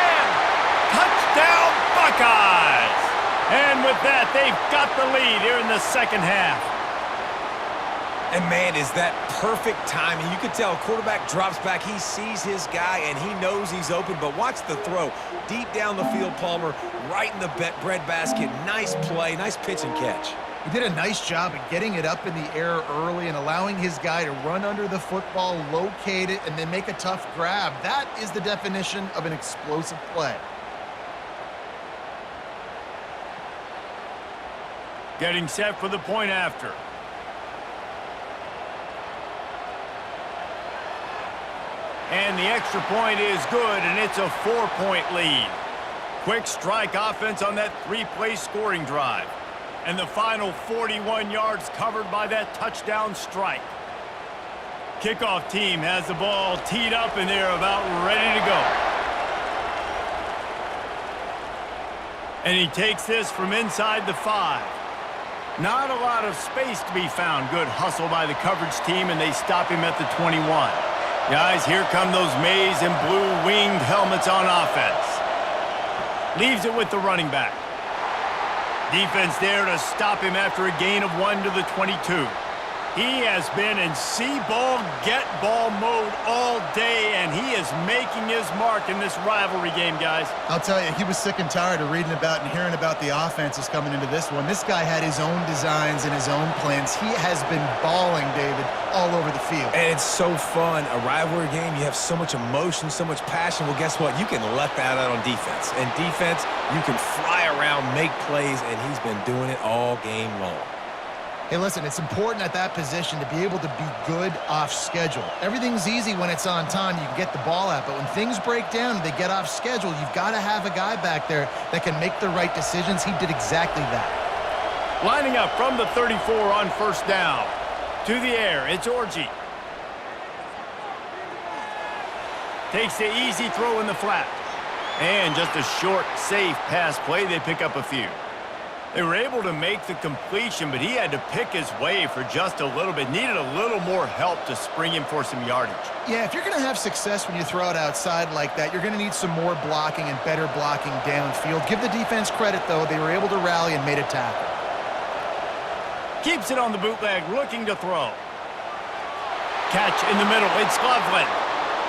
Touchdown, Buckeyes! And with that, they've got the lead here in the second half. And, man, is that perfect timing. You can tell quarterback drops back. He sees his guy, and he knows he's open. But watch the throw. Deep down the field, Palmer, right in the bread basket. Nice play, nice pitch and catch. He did a nice job of getting it up in the air early and allowing his guy to run under the football, locate it, and then make a tough grab. That is the definition of an explosive play. Getting set for the point after. And the extra point is good, and it's a 4-point lead. Quick strike offense on that 3-play scoring drive. And the final 41 yards covered by that touchdown strike. Kickoff team has the ball teed up, and they're about ready to go. And he takes this from inside the 5. Not a lot of space to be found. Good hustle by the coverage team, and they stop him at the 21. Guys, here come those maize and blue winged helmets on offense. Leaves it with the running back. Defense there to stop him after a gain of 1 to the 22. He has been in see-ball, get-ball mode all day, and he is making his mark in this rivalry game, guys. I'll tell you, he was sick and tired of reading about and hearing about the offenses coming into this one. This guy had his own designs and his own plans. He has been balling, David, all over the field. And it's so fun. A rivalry game, you have so much emotion, so much passion. Well, guess what? You can let that out on defense. And defense, you can fly around, make plays, and he's been doing it all game long. Hey, listen, it's important at that position to be able to be good off schedule. Everything's easy when it's on time. You can get the ball out. But when things break down and they get off schedule, you've got to have a guy back there that can make the right decisions. He did exactly that. Lining up from the 34 on first down. To the air, it's Orji. Takes the easy throw in the flat. And just a short, safe pass play. They pick up a few. They were able to make the completion, but he had to pick his way for just a little bit. Needed a little more help to spring him for some yardage. Yeah, if you're going to have success when you throw it outside like that, you're going to need some more blocking and better blocking downfield. Give the defense credit, though. They were able to rally and made a tackle. Keeps it on the bootleg, looking to throw. Catch in the middle. It's Loveland.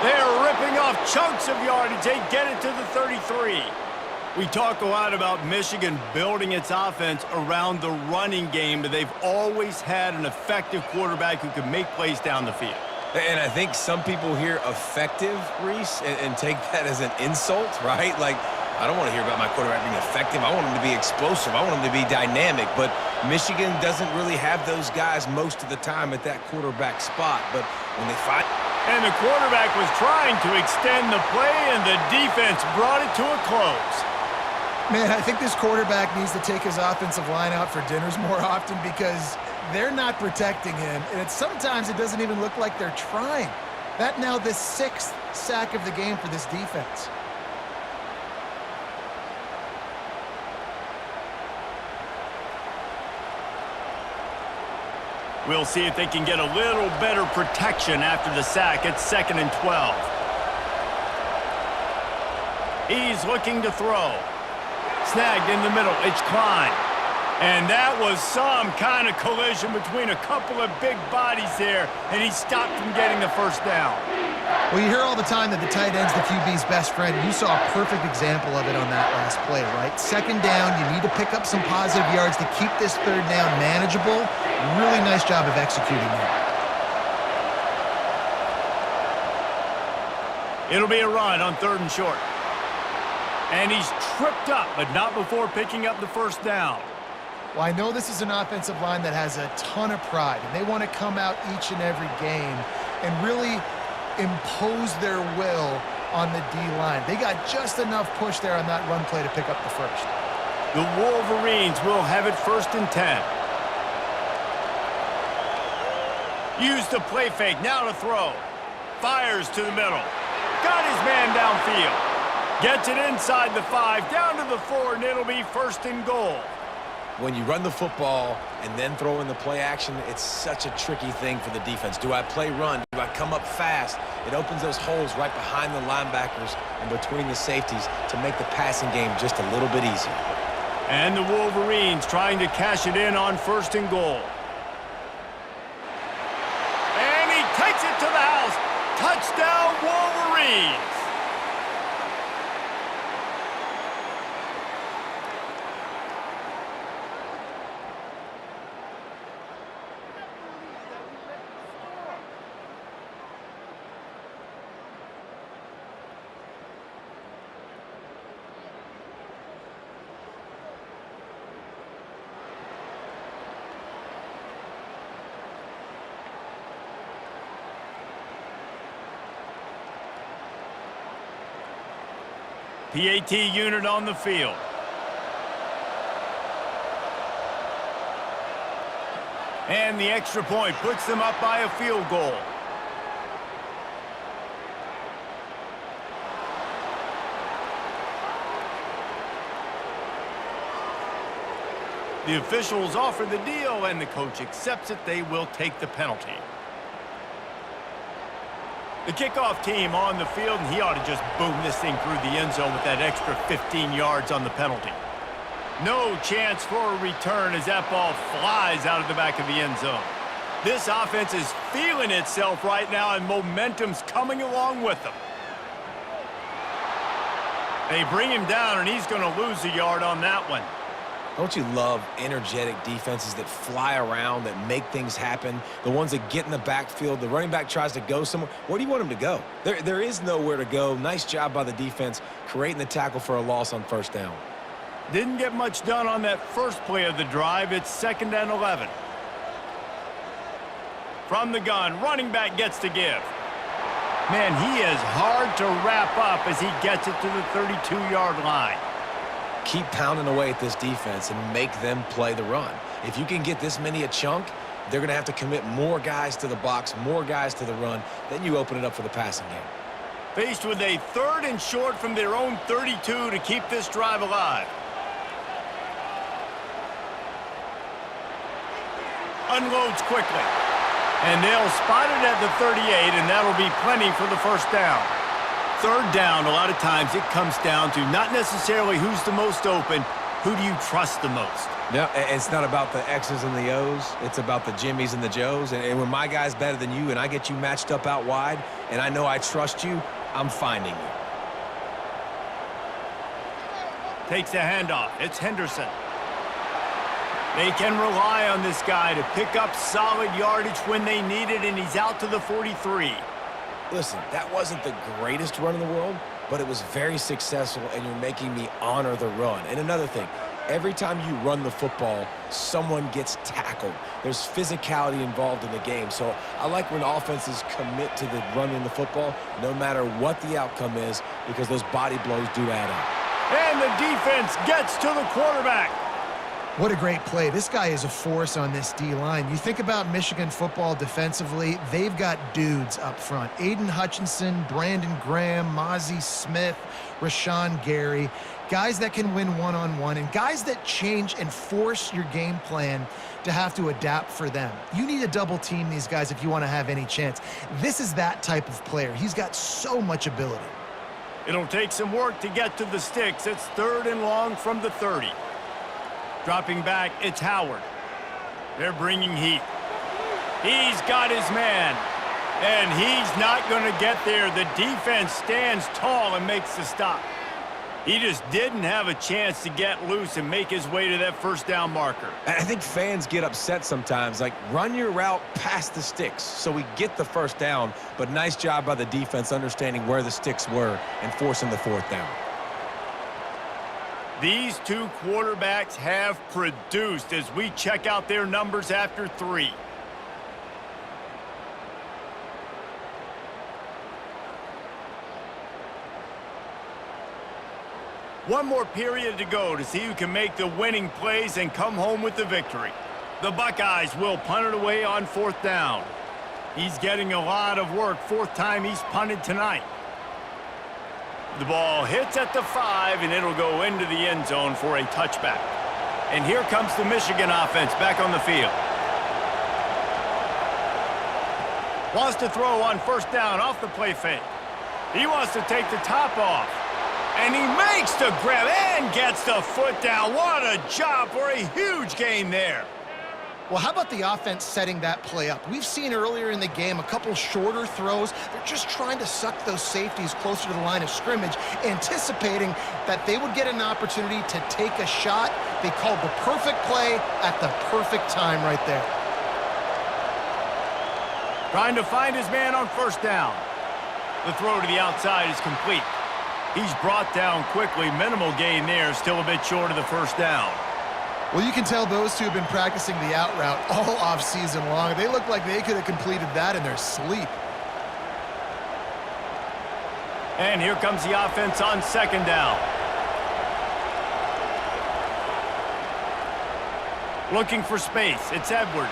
They're ripping off chunks of yardage. They get it to the 33. We talk a lot about Michigan building its offense around the running game, but they've always had an effective quarterback who can make plays down the field. And I think some people hear effective, Reese, and take that as an insult, right? Like, I don't want to hear about my quarterback being effective. I want him to be explosive. I want him to be dynamic. But Michigan doesn't really have those guys most of the time at that quarterback spot. But when they find... And the quarterback was trying to extend the play, and the defense brought it to a close. Man, I think this quarterback needs to take his offensive line out for dinners more often because they're not protecting him. And sometimes it doesn't even look like they're trying. That now the 6th sack of the game for this defense. We'll see if they can get a little better protection after the sack. It's 2nd and 12. He's looking to throw. Snagged in the middle. It's Klein. And that was some kind of collision between a couple of big bodies there, and he stopped from getting the first down. Well, you hear all the time that the tight end's the QB's best friend. You saw a perfect example of it on that last play, right? Second down, you need to pick up some positive yards to keep this third down manageable. Really nice job of executing that. It'll be a run on 3rd and short. And he's tripped up, but not before picking up the first down. Well, I know this is an offensive line that has a ton of pride, and they want to come out each and every game and really impose their will on the D-line. They got just enough push there on that run play to pick up the first. The Wolverines will have it 1st and 10. Use the play fake, now to throw. Fires to the middle. Got his man downfield. Gets it inside the 5, down to the 4, and it'll be 1st and goal. When you run the football and then throw in the play action, it's such a tricky thing for the defense. Do I play run? Do I come up fast? It opens those holes right behind the linebackers and between the safeties to make the passing game just a little bit easier. And the Wolverines trying to cash it in on 1st and goal. And he takes it to the house. Touchdown, Wolverines! PAT unit on the field. And the extra point puts them up by a field goal. The officials offer the deal, and the coach accepts it. They will take the penalty. The kickoff team on the field, and he ought to just boom this thing through the end zone with that extra 15 yards on the penalty. No chance for a return as that ball flies out of the back of the end zone. This offense is feeling itself right now, and momentum's coming along with them. They bring him down, and he's going to lose a yard on that one. Don't you love energetic defenses that fly around, that make things happen? The ones that get in the backfield, the running back tries to go somewhere. Where do you want him to go? There is nowhere to go. Nice job by the defense creating the tackle for a loss on 1st down. Didn't get much done on that first play of the drive. It's 2nd and 11. From the gun, running back gets to give. Man, he is hard to wrap up as he gets it to the 32-yard line. Keep pounding away at this defense and make them play the run. If you can get this many a chunk, they're going to have to commit more guys to the box, more guys to the run. Then you open it up for the passing game. Faced with a 3rd and short from their own 32 to keep this drive alive. Unloads quickly. And they'll spot it at the 38, and that'll be plenty for the 1st down. 3rd down, a lot of times it comes down to not necessarily who's the most open, who do you trust the most? No, it's not about the X's and the O's. It's about the Jimmies and the Joes. And when my guy's better than you and I get you matched up out wide and I know I trust you, I'm finding you. Takes the handoff. It's Henderson. They can rely on this guy to pick up solid yardage when they need it, and he's out to the 43. Listen, that wasn't the greatest run in the world, but it was very successful, and you're making me honor the run. And another thing, every time you run the football, someone gets tackled. There's physicality involved in the game. So I like when offenses commit to the running the football, no matter what the outcome is, because those body blows do add up. And the defense gets to the quarterback. What a great play. This guy is a force on this D-line. You think about Michigan football defensively, they've got dudes up front. Aiden Hutchinson, Brandon Graham, Mozzie Smith, Rashawn Gary. Guys that can win one-on-one and guys that change and force your game plan to have to adapt for them. You need to double team these guys if you want to have any chance. This is that type of player. He's got so much ability. It'll take some work to get to the sticks. It's 3rd and long from the 30. Dropping back, it's Howard. They're bringing heat. He's got his man. And he's not going to get there. The defense stands tall and makes the stop. He just didn't have a chance to get loose and make his way to that first down marker. I think fans get upset sometimes. Like, run your route past the sticks so we get the first down. But nice job by the defense understanding where the sticks were and forcing the fourth down. These two quarterbacks have produced as we check out their numbers after 3. One more period to go to see who can make the winning plays and come home with the victory. The Buckeyes will punt it away on 4th down. He's getting a lot of work. 4th time he's punted tonight. The ball hits at the 5, and it'll go into the end zone for a touchback. And here comes the Michigan offense back on the field. Wants to throw on 1st down off the play fake. He wants to take the top off. And he makes the grab and gets the foot down. What a job for a huge gain there. Well, how about the offense setting that play up? We've seen earlier in the game a couple shorter throws. They're just trying to suck those safeties closer to the line of scrimmage, anticipating that they would get an opportunity to take a shot. They called the perfect play at the perfect time right there. Trying to find his man on 1st down. The throw to the outside is complete. He's brought down quickly. Minimal gain there, still a bit short of the 1st down. Well, you can tell those two have been practicing the out route all off-season long. They look like they could have completed that in their sleep. And here comes the offense on 2nd down. Looking for space. It's Edwards.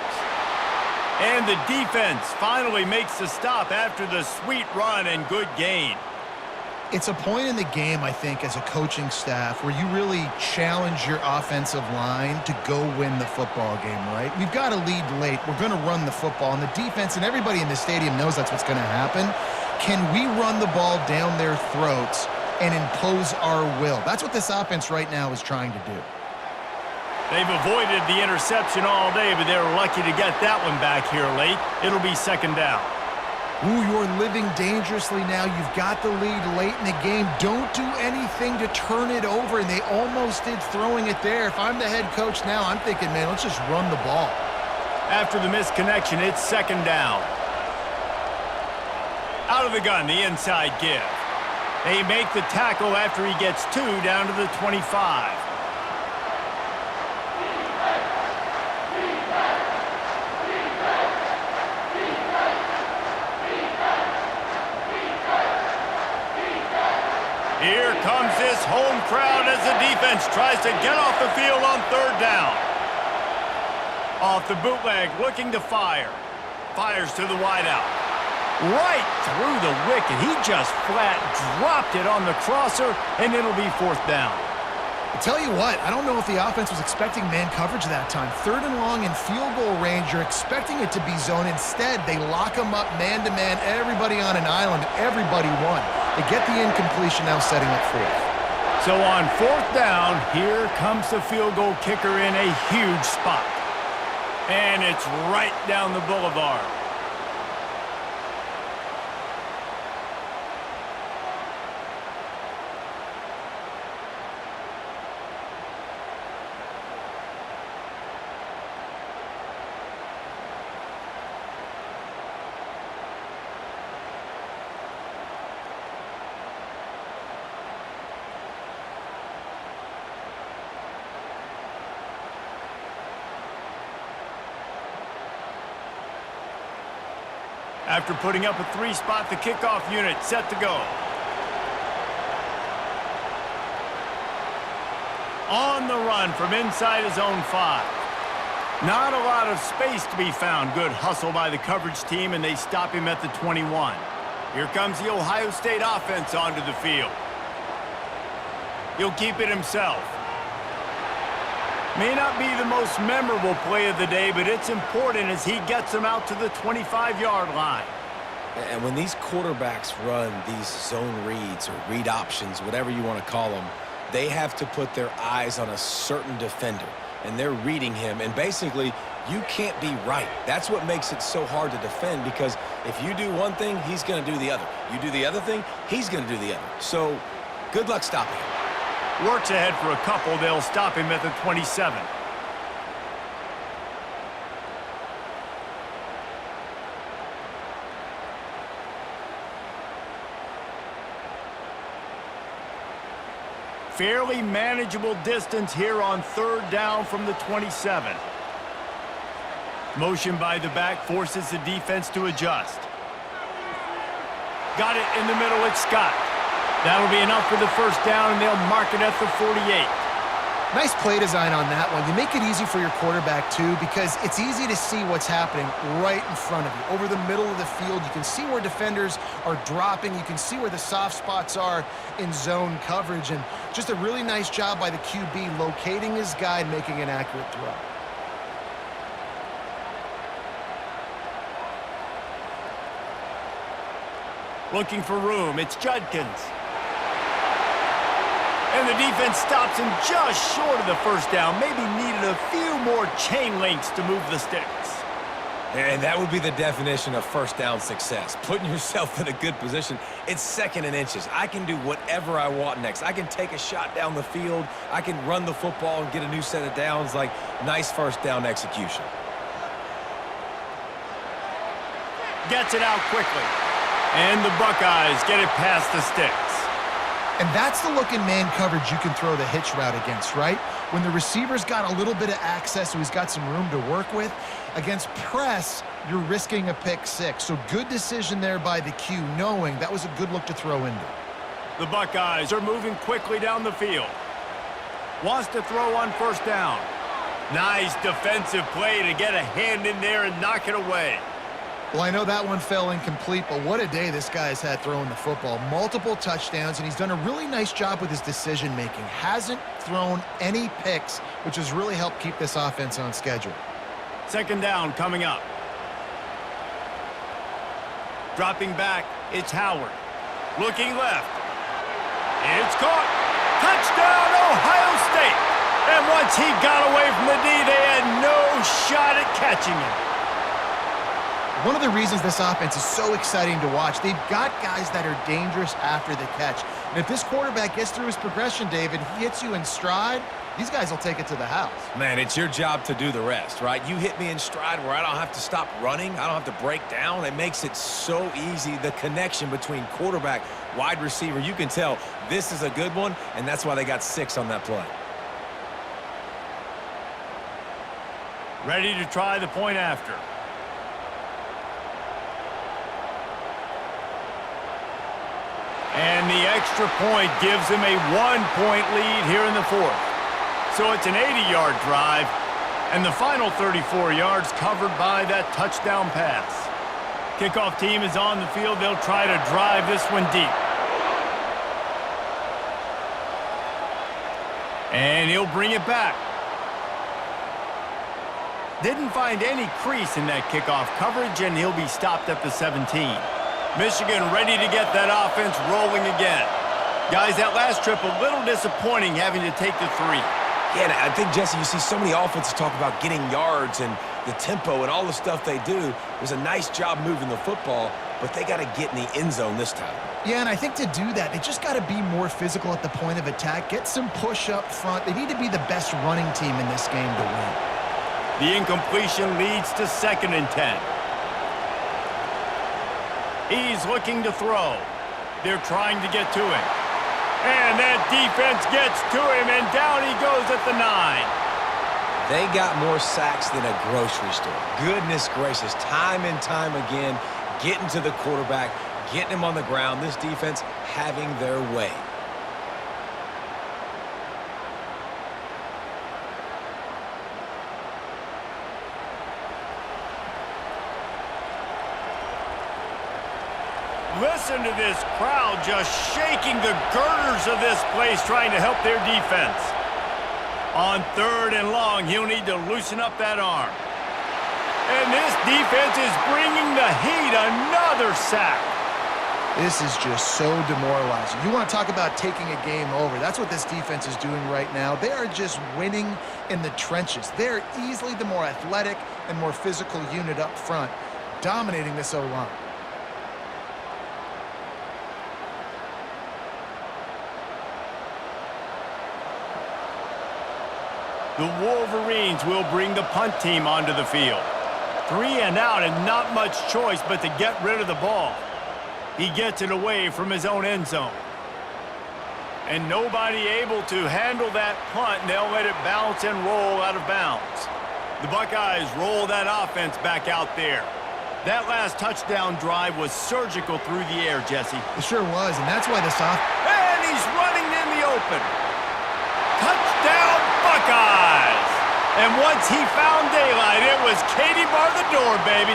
And the defense finally makes the stop after the sweet run and good gain. It's a point in the game, I think, as a coaching staff where you really challenge your offensive line to go win the football game, right? We've got to lead late. We're going to run the football, and the defense and everybody in the stadium knows that's what's going to happen. Can we run the ball down their throats and impose our will? That's what this offense right now is trying to do. They've avoided the interception all day, but they're lucky to get that one back here late. It'll be 2nd down. Ooh, you're living dangerously now. You've got the lead late in the game. Don't do anything to turn it over, and they almost did throwing it there. If I'm the head coach now, I'm thinking, man, let's just run the ball. After the missed connection, it's 2nd down. Out of the gun, the inside give. They make the tackle after he gets 2 down to the 25. Here comes this home crowd as the defense tries to get off the field on 3rd down. Off the bootleg, looking to fire. Fires to the wideout. Right through the wicket. He just flat dropped it on the crosser, and it'll be 4th down. I tell you what, I don't know if the offense was expecting man coverage that time. 3rd and long in field goal range, you're expecting it to be zone. Instead, they lock them up man-to-man, everybody on an island, everybody won. They get the incompletion now, setting up 4th. So on 4th down, here comes the field goal kicker in a huge spot. And it's right down the boulevard. After putting up a 3-spot, the kickoff unit set to go. On the run from inside his own 5. Not a lot of space to be found. Good hustle by the coverage team, and they stop him at the 21. Here comes the Ohio State offense onto the field. He'll keep it himself. May not be the most memorable play of the day, but it's important as he gets them out to the 25-yard line. And when these quarterbacks run these zone reads or read options, whatever you want to call them, they have to put their eyes on a certain defender. and they're reading him, and basically you can't be right. That's what makes it so hard to defend, because if you do one thing, he's going to do the other. You do the other thing, he's going to do the other. So good luck stopping him. Works ahead for a couple. They'll stop him at the 27. Fairly manageable distance here on 3rd down from the 27. Motion by the back forces the defense to adjust. Got it in the middle, it's Scott. That'll be enough for the 1st down, and they'll mark it at the 48. Nice play design on that one. You make it easy for your quarterback, too, because it's easy to see what's happening right in front of you. Over the middle of the field, you can see where defenders are dropping. You can see where the soft spots are in zone coverage. And just a really nice job by the QB locating his guy and making an accurate throw. Looking for room, it's Judkins. And the defense stops him just short of the 1st down. Maybe needed a few more chain links to move the sticks. And that would be the definition of 1st down success. Putting yourself in a good position. It's 2nd and inches. I can do whatever I want next. I can take a shot down the field. I can run the football and get a new set of downs. Like, nice 1st down execution. Gets it out quickly. And the Buckeyes get it past the sticks. And that's the look in man coverage you can throw the hitch route against, right? When the receiver's got a little bit of access, so he's got some room to work with. Against press, you're risking a pick 6. So good decision there by the Q, knowing that was a good look to throw into. The Buckeyes are moving quickly down the field. Wants to throw on 1st down. Nice defensive play to get a hand in there and knock it away. Well, I know that one fell incomplete, but what a day this guy's had throwing the football. Multiple touchdowns, and he's done a really nice job with his decision-making. Hasn't thrown any picks, which has really helped keep this offense on schedule. 2nd down coming up. Dropping back, it's Howard. Looking left. It's caught. Touchdown, Ohio State. And once he got away from the D, they had no shot at catching him. One of the reasons this offense is so exciting to watch, they've got guys that are dangerous after the catch. And if this quarterback gets through his progression, David, he hits you in stride, these guys will take it to the house. Man, it's your job to do the rest, right? You hit me in stride where I don't have to stop running. I don't have to break down. It makes it so easy, the connection between quarterback, wide receiver. You can tell this is a good one, and that's why they got 6 on that play. Ready to try the point after. And the extra point gives him a 1-point lead here in the 4th. So it's an 80-yard drive, and the final 34 yards covered by that touchdown pass. Kickoff team is on the field. They'll try to drive this one deep. And he'll bring it back. Didn't find any crease in that kickoff coverage, and he'll be stopped at the 17. Michigan ready to get that offense rolling again. Guys, that last trip a little disappointing having to take the 3. Yeah, I think, Jesse, you see so many offenses talk about getting yards and the tempo and all the stuff they do. It was a nice job moving the football, but they got to get in the end zone this time. Yeah, and I think to do that, they just got to be more physical at the point of attack, get some push up front. They need to be the best running team in this game to win. The incompletion leads to 2nd and 10. He's looking to throw. They're trying to get to him. And that defense gets to him, and down he goes at the 9. They got more sacks than a grocery store. Goodness gracious, time and time again, getting to the quarterback, getting him on the ground. This defense having their way. Listen to this crowd just shaking the girders of this place trying to help their defense. On 3rd and long, he'll need to loosen up that arm. And this defense is bringing the heat. Another sack. This is just so demoralizing. You want to talk about taking a game over. That's what this defense is doing right now. They are just winning in the trenches. They're easily the more athletic and more physical unit up front, dominating this O-line. The Wolverines will bring the punt team onto the field. 3 and out and not much choice but to get rid of the ball. He gets it away from his own end zone. And nobody able to handle that punt, and they'll let it bounce and roll out of bounds. The Buckeyes roll that offense back out there. That last touchdown drive was surgical through the air, Jesse. It sure was, and that's why this And he's running in the open. Touchdown, Buckeyes! And once he found daylight, it was Katie bar the door, baby.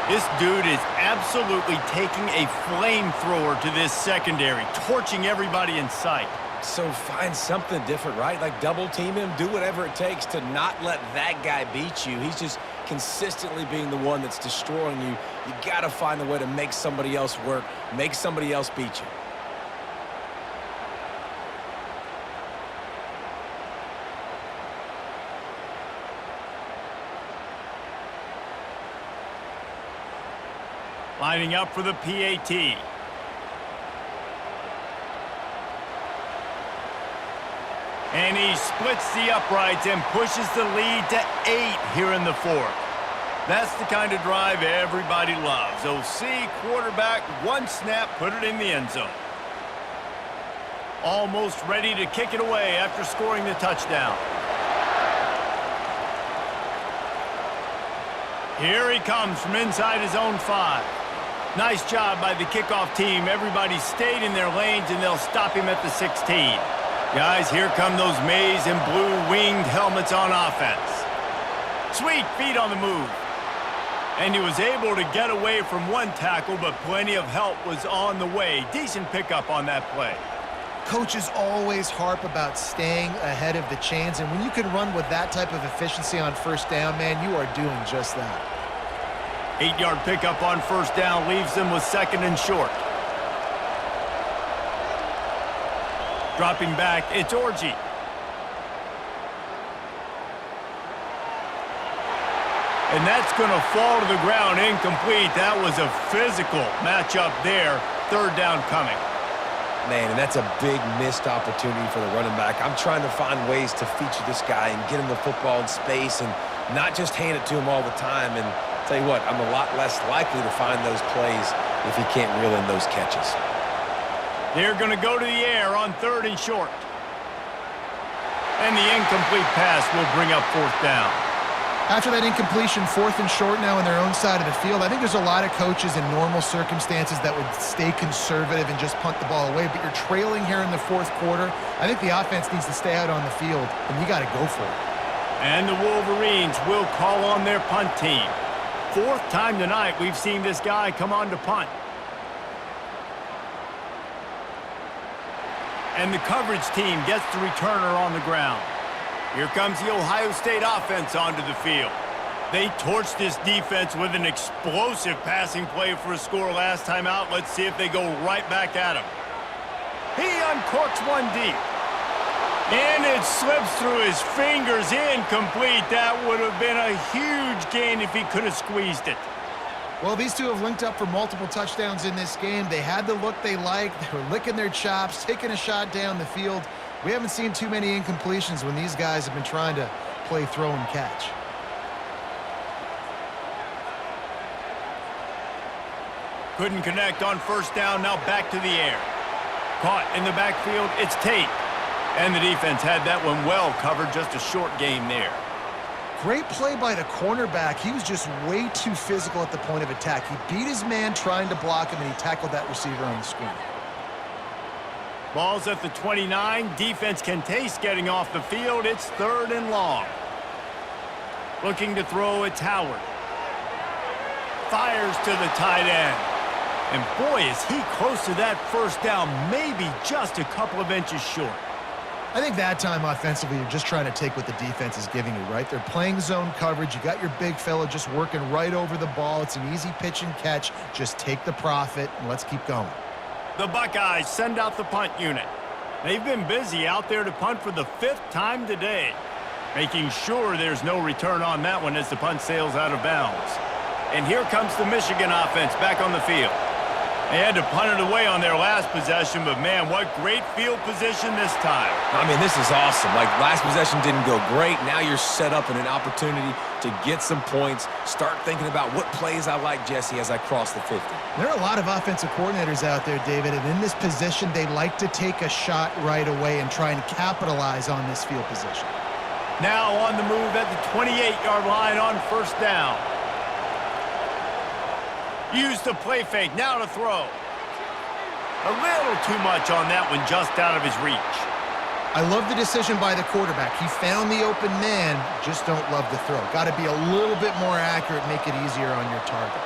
This dude is absolutely taking a flamethrower to this secondary, torching everybody in sight. So find something different, right? Like double team him, do whatever it takes to not let that guy beat you. He's just consistently being the one that's destroying you. You got to find a way to make somebody else work, make somebody else beat you. Lining up for the PAT. And he splits the uprights and pushes the lead to 8 here in the 4th. That's the kind of drive everybody loves. OC, quarterback, one snap, put it in the end zone. Almost ready to kick it away after scoring the touchdown. Here he comes from inside his own 5. Nice job by the kickoff team. Everybody stayed in their lanes, and they'll stop him at the 16. Guys, here come those maize and blue winged helmets on offense. Sweet feet on the move. And he was able to get away from one tackle, but plenty of help was on the way. Decent pickup on that play. Coaches always harp about staying ahead of the chains, and when you can run with that type of efficiency on first down, man, you are doing just that. 8-yard pickup on first down leaves them with 2nd and short. Dropping back, it's Orji. And that's going to fall to the ground incomplete. That was a physical matchup there. 3rd down coming. Man, and that's a big missed opportunity for the running back. I'm trying to find ways to feature this guy and get him the football in space and not just hand it to him all the time. And tell you what, I'm a lot less likely to find those plays if he can't reel in those catches. They're going to go to the air on 3rd and short. And the incomplete pass will bring up 4th down. After that incompletion, 4th and short now on their own side of the field, I think there's a lot of coaches in normal circumstances that would stay conservative and just punt the ball away, but you're trailing here in the 4th quarter. I think the offense needs to stay out on the field, and you got to go for it. And the Wolverines will call on their punt team. 4th time tonight we've seen this guy come on to punt. And the coverage team gets the returner on the ground. Here comes the Ohio State offense onto the field. They torched this defense with an explosive passing play for a score last time out. Let's see if they go right back at him. He uncorks one deep. And it slips through his fingers, incomplete. That would have been a huge gain if he could have squeezed it. Well, these two have linked up for multiple touchdowns in this game. They had the look they liked. They were licking their chops, taking a shot down the field. We haven't seen too many incompletions when these guys have been trying to play throw and catch. Couldn't connect on first down, now back to the air. Caught in the backfield, it's Tate. And the defense had that one well covered, just a short game there. Great play by the cornerback. He was just way too physical at the point of attack. He beat his man trying to block him, and he tackled that receiver on the screen. Ball's at the 29. Defense can taste getting off the field. It's 3rd and long. Looking to throw, it's Howard. Fires to the tight end. And boy, is he close to that first down, maybe just a couple of inches short. I think that time offensively, you're just trying to take what the defense is giving you, right? They're playing zone coverage. You got your big fella just working right over the ball. It's an easy pitch and catch. Just take the profit and let's keep going. The Buckeyes send out the punt unit. They've been busy out there to punt for the 5th time today, making sure there's no return on that one as the punt sails out of bounds. And here comes the Michigan offense back on the field. They had to punt it away on their last possession, but man, what great field position this time. I mean, this is awesome. Like, last possession didn't go great. Now you're set up in an opportunity to get some points. Start thinking about what plays I like, Jesse, as I cross the 50. There are a lot of offensive coordinators out there, David, and in this position, they like to take a shot right away and try and capitalize on this field position. Now on the move at the 28-yard line on 1st down. Use the play fake, now to throw. A little too much on that one, just out of his reach. I love the decision by the quarterback. He found the open man, just don't love the throw. Got to be a little bit more accurate, make it easier on your target.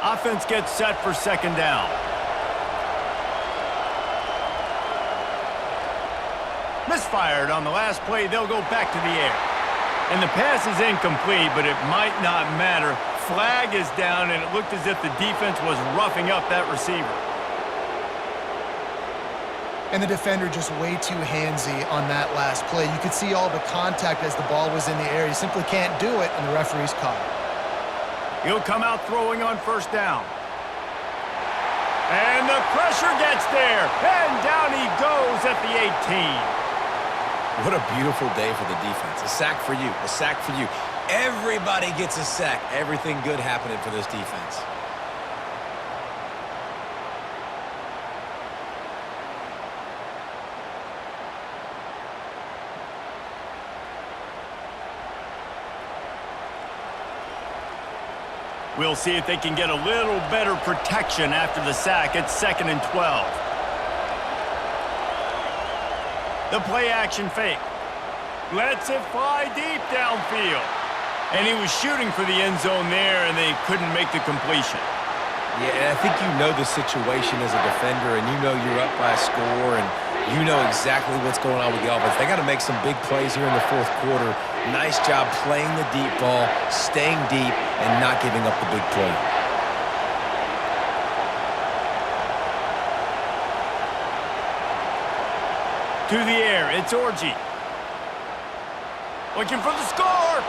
Offense gets set for 2nd down. Misfired on the last play, they'll go back to the air. And the pass is incomplete, but it might not matter. Flag is down, and it looked as if the defense was roughing up that receiver. And the defender just way too handsy on that last play. You could see all the contact as the ball was in the air. You simply can't do it, and the referee's caught it. He'll come out throwing on 1st down. And the pressure gets there, and down he goes at the 18. What a beautiful day for the defense. A sack for you, a sack for you. Everybody gets a sack. Everything good happening for this defense. We'll see if they can get a little better protection after the sack. It's 2nd and 12. The play action fake. Lets it fly deep downfield. And he was shooting for the end zone there, and they couldn't make the completion. Yeah, I think you know the situation as a defender, and you know you're up by a score, and you know exactly what's going on with the offense. They got to make some big plays here in the 4th quarter. Nice job playing the deep ball, staying deep, and not giving up the big play. To the air, it's Orji. Looking for the score.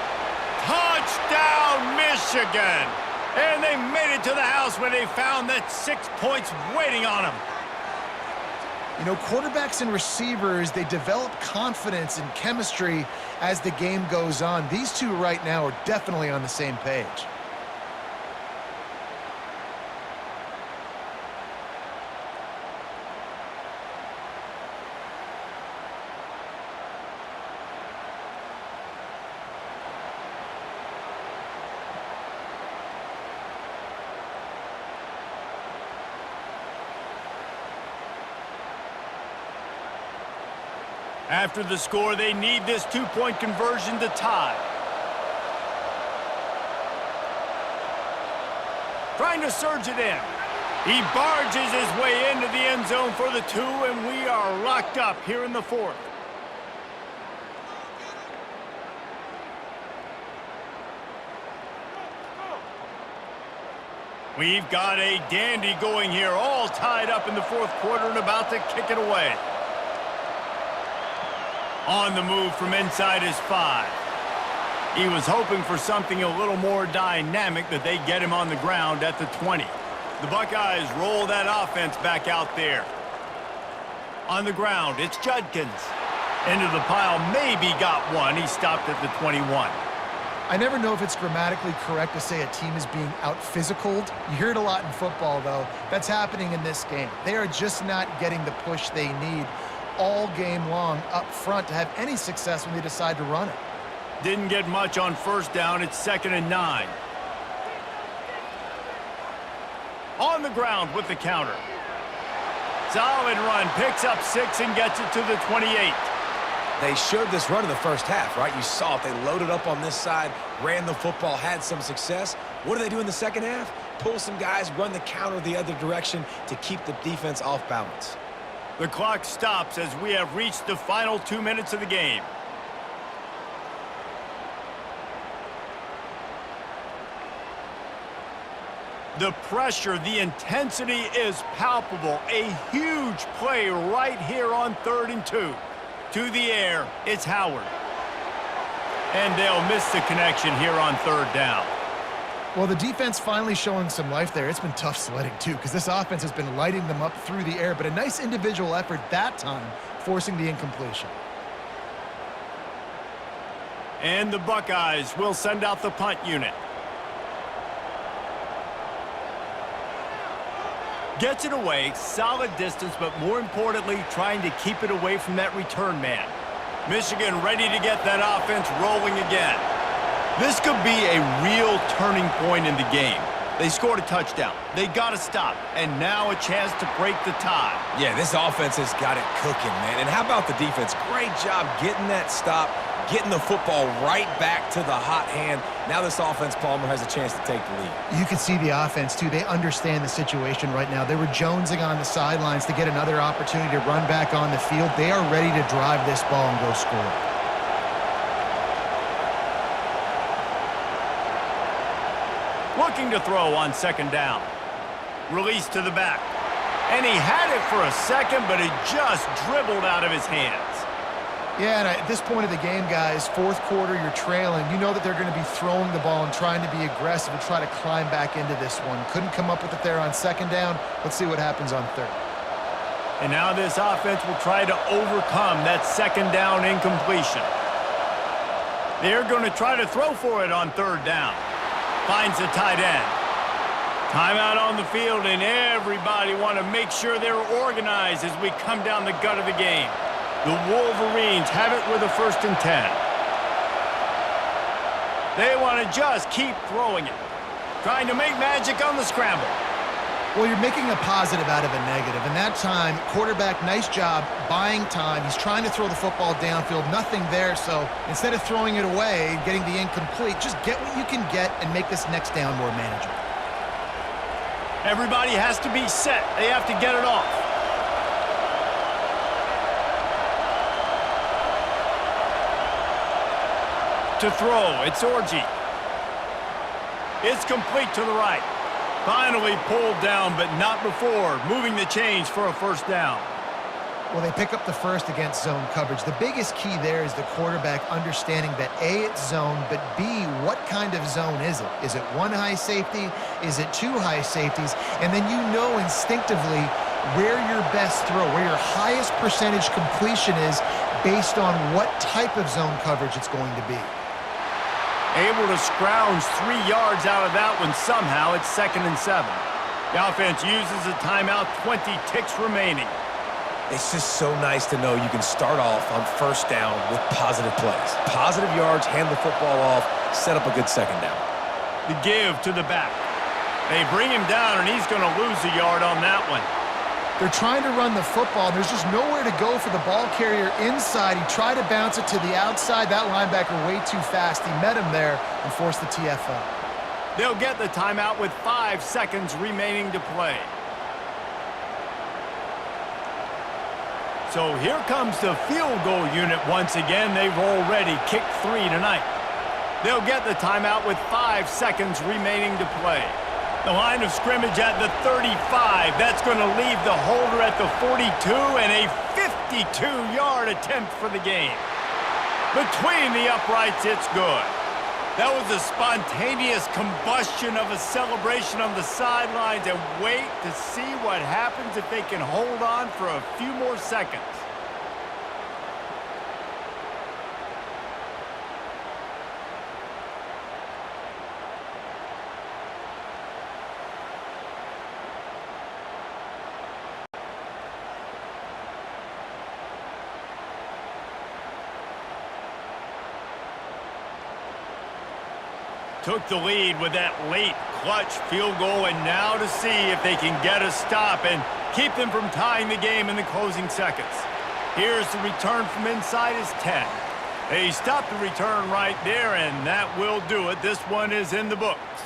Touchdown, Michigan. And they made it to the house where they found that 6 points waiting on them. You know, quarterbacks and receivers, they develop confidence and chemistry as the game goes on. These two right now are definitely on the same page. After the score, they need this 2-point conversion to tie. Trying to surge it in. He barges his way into the end zone for the 2, and we are locked up here in the 4th. We've got a dandy going here, all tied up in the 4th quarter and about to kick it away. On the move from inside his 5. He was hoping for something a little more dynamic, that they get him on the ground at the 20. The Buckeyes roll that offense back out there. On the ground, it's Judkins. Into the pile, maybe got one. He stopped at the 21. I never know if it's grammatically correct to say a team is being out-physicaled. You hear it a lot in football, though. That's happening in this game. They are just not getting the push they need all game long up front to have any success when they decide to run it. Didn't get much on 1st down. It's 2nd and 9. On the ground with the counter. Solid run. Picks up 6 and gets it to the 28. They showed this run in the first half, right? You saw it. They loaded up on this side, ran the football, had some success. What do they do in the second half? Pull some guys, run the counter the other direction to keep the defense off balance. The clock stops as we have reached the final 2 minutes of the game. The pressure, the intensity is palpable. A huge play right here on 3rd and 2. To the air, it's Howard. And they'll miss the connection here on 3rd down. Well, the defense finally showing some life there. It's been tough sledding, too, because this offense has been lighting them up through the air, but a nice individual effort that time, forcing the incompletion. And the Buckeyes will send out the punt unit. Gets it away, solid distance, but more importantly, trying to keep it away from that return man. Michigan ready to get that offense rolling again. This could be a real turning point in the game. They scored a touchdown. They got to stop. And now a chance to break the tie. Yeah, this offense has got it cooking, man. And how about the defense? Great job getting that stop, getting the football right back to the hot hand. Now this offense, Palmer, has a chance to take the lead. You can see the offense, too. They understand the situation right now. They were jonesing on the sidelines to get another opportunity to run back on the field. They are ready to drive this ball and go score. Looking to throw on 2nd down. Release to the back. And he had it for a second, but it just dribbled out of his hands. Yeah, and at this point of the game, guys, 4th quarter, you're trailing. You know that they're going to be throwing the ball and trying to be aggressive and try to climb back into this one. Couldn't come up with it there on 2nd down. Let's see what happens on 3rd. And now this offense will try to overcome that 2nd down incompletion. They're going to try to throw for it on 3rd down. Finds the tight end. Timeout on the field, and everybody want to make sure they're organized as we come down the gut of the game. The Wolverines have it with a 1st and 10. They want to just keep throwing it. Trying to make magic on the scramble. Well, you're making a positive out of a negative, and that time, quarterback, nice job buying time. He's trying to throw the football downfield, nothing there, so instead of throwing it away, getting the incomplete, just get what you can get and make this next down more manageable. Everybody has to be set. They have to get it off. To throw, it's Orji. It's complete to the right. Finally pulled down, but not before. Moving the chains for a 1st down. Well, they pick up the 1st against zone coverage. The biggest key there is the quarterback understanding that A, it's zone, but B, what kind of zone is it? Is it 1 high safety? Is it 2 high safeties? And then you know instinctively where your best throw, where your highest percentage completion is based on what type of zone coverage it's going to be. Able to scrounge 3 yards out of that one somehow. It's 2nd and 7. The offense uses a timeout, 20 ticks remaining. It's just so nice to know you can start off on 1st down with positive plays. Positive yards, hand the football off, set up a good 2nd down. The give to the back. They bring him down, and he's going to lose a yard on that one. They're trying to run the football. There's just nowhere to go for the ball carrier inside. He tried to bounce it to the outside. That linebacker way too fast. He met him there and forced the TFL. They'll get the timeout with 5 seconds remaining to play. So here comes the field goal unit once again. They've already kicked 3 tonight. They'll get the timeout with 5 seconds remaining to play. The line of scrimmage at the 35. That's going to leave the holder at the 42 and a 52-yard attempt for the game. Between the uprights, it's good. That was a spontaneous combustion of a celebration on the sidelines, and wait to see what happens if they can hold on for a few more seconds. Took the lead with that late clutch field goal, and now to see if they can get a stop and keep them from tying the game in the closing seconds. Here's the return from inside his 10. They stopped the return right there, and that will do it. This one is in the books.